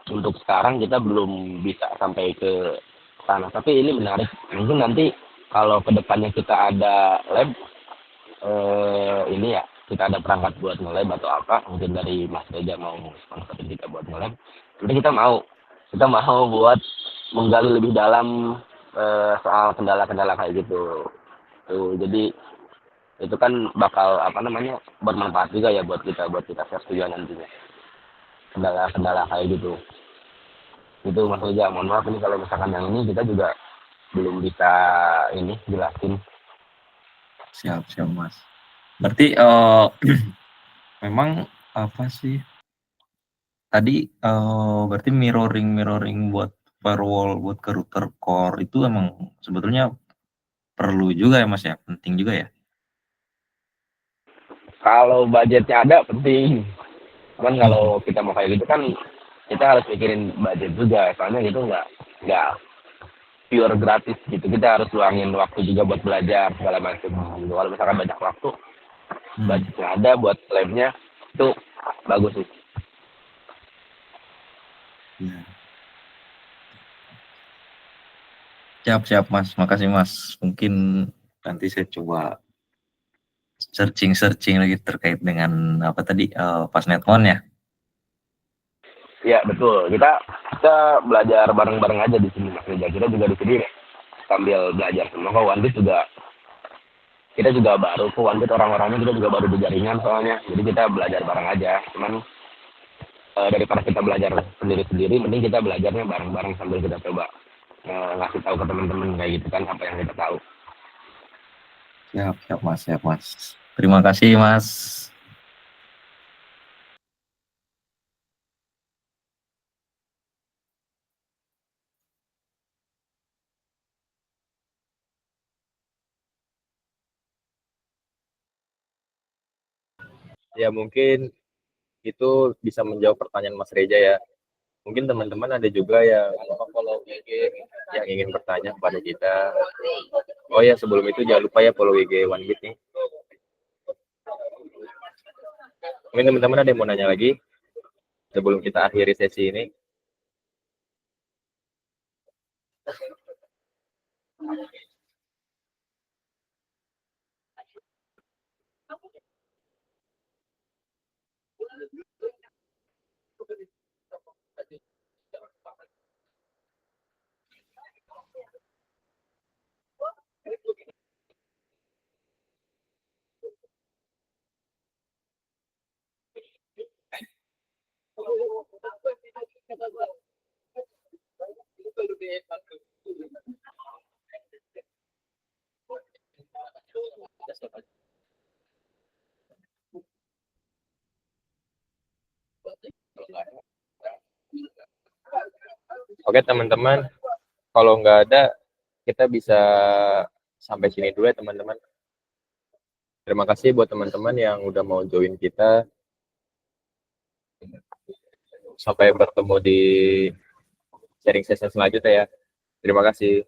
S2: untuk sekarang kita belum bisa sampai ke sana. Tapi ini menarik, mungkin nanti kalau kedepannya kita ada lab ini ya, kita ada perangkat buat nge-lab atau apa, mungkin dari Mas Reja mau sponsorin kita buat nge-lab, nanti kita mau buat menggali lebih dalam soal kendala-kendala kayak gitu. Tuh, jadi itu kan bakal apa namanya, bermanfaat juga ya buat kita share juga nantinya kendala-kendala kayak gitu. Itu Mas Reja, mohon maaf ini kalau misalkan yang ini kita juga belum bisa ini jelasin.
S5: Siap Mas. Berarti memang apa sih, tadi berarti mirroring buat firewall buat ke router core itu emang sebetulnya perlu juga ya Mas ya, penting juga ya.
S2: Kalau budgetnya ada penting. Cuman kalau kita mau kayak gitu kan kita harus mikirin budget juga. Soalnya gitu nggak pure gratis gitu. Kita harus luangin waktu juga buat belajar segala macam. Kalau misalkan banyak waktu, budgetnya ada buat labnya itu bagus sih.
S5: Siap Mas, makasih Mas. Mungkin nanti saya coba searching lagi terkait dengan apa tadi Fastnet On ya.
S2: Iya betul. Kita belajar bareng-bareng aja di sini Mas Reza. Kita juga di sini sambil belajar semua. Kok OneBit juga kita juga baru. Kok OneBit orang-orangnya kita juga baru di jaringan soalnya. Jadi kita belajar bareng aja. Cuman daripada kita belajar sendiri-sendiri, mending kita belajarnya bareng-bareng sambil kita coba ngasih tahu ke teman-teman kayak gitu kan apa yang kita tahu.
S5: Siap Mas. Terima kasih Mas.
S1: Ya mungkin itu bisa menjawab pertanyaan Mas Reza ya. Mungkin teman-teman ada juga yang follow IG yang ingin bertanya kepada kita. Oh ya, sebelum itu jangan lupa ya follow IG OneBit nih. Mungkin teman-teman ada yang mau nanya lagi sebelum kita akhiri sesi ini. Oke teman-teman, kalau nggak ada, kita bisa sampai sini dulu ya teman-teman. Terima kasih buat teman-teman yang udah mau join kita. Sampai bertemu di sharing session selanjutnya ya. Terima kasih.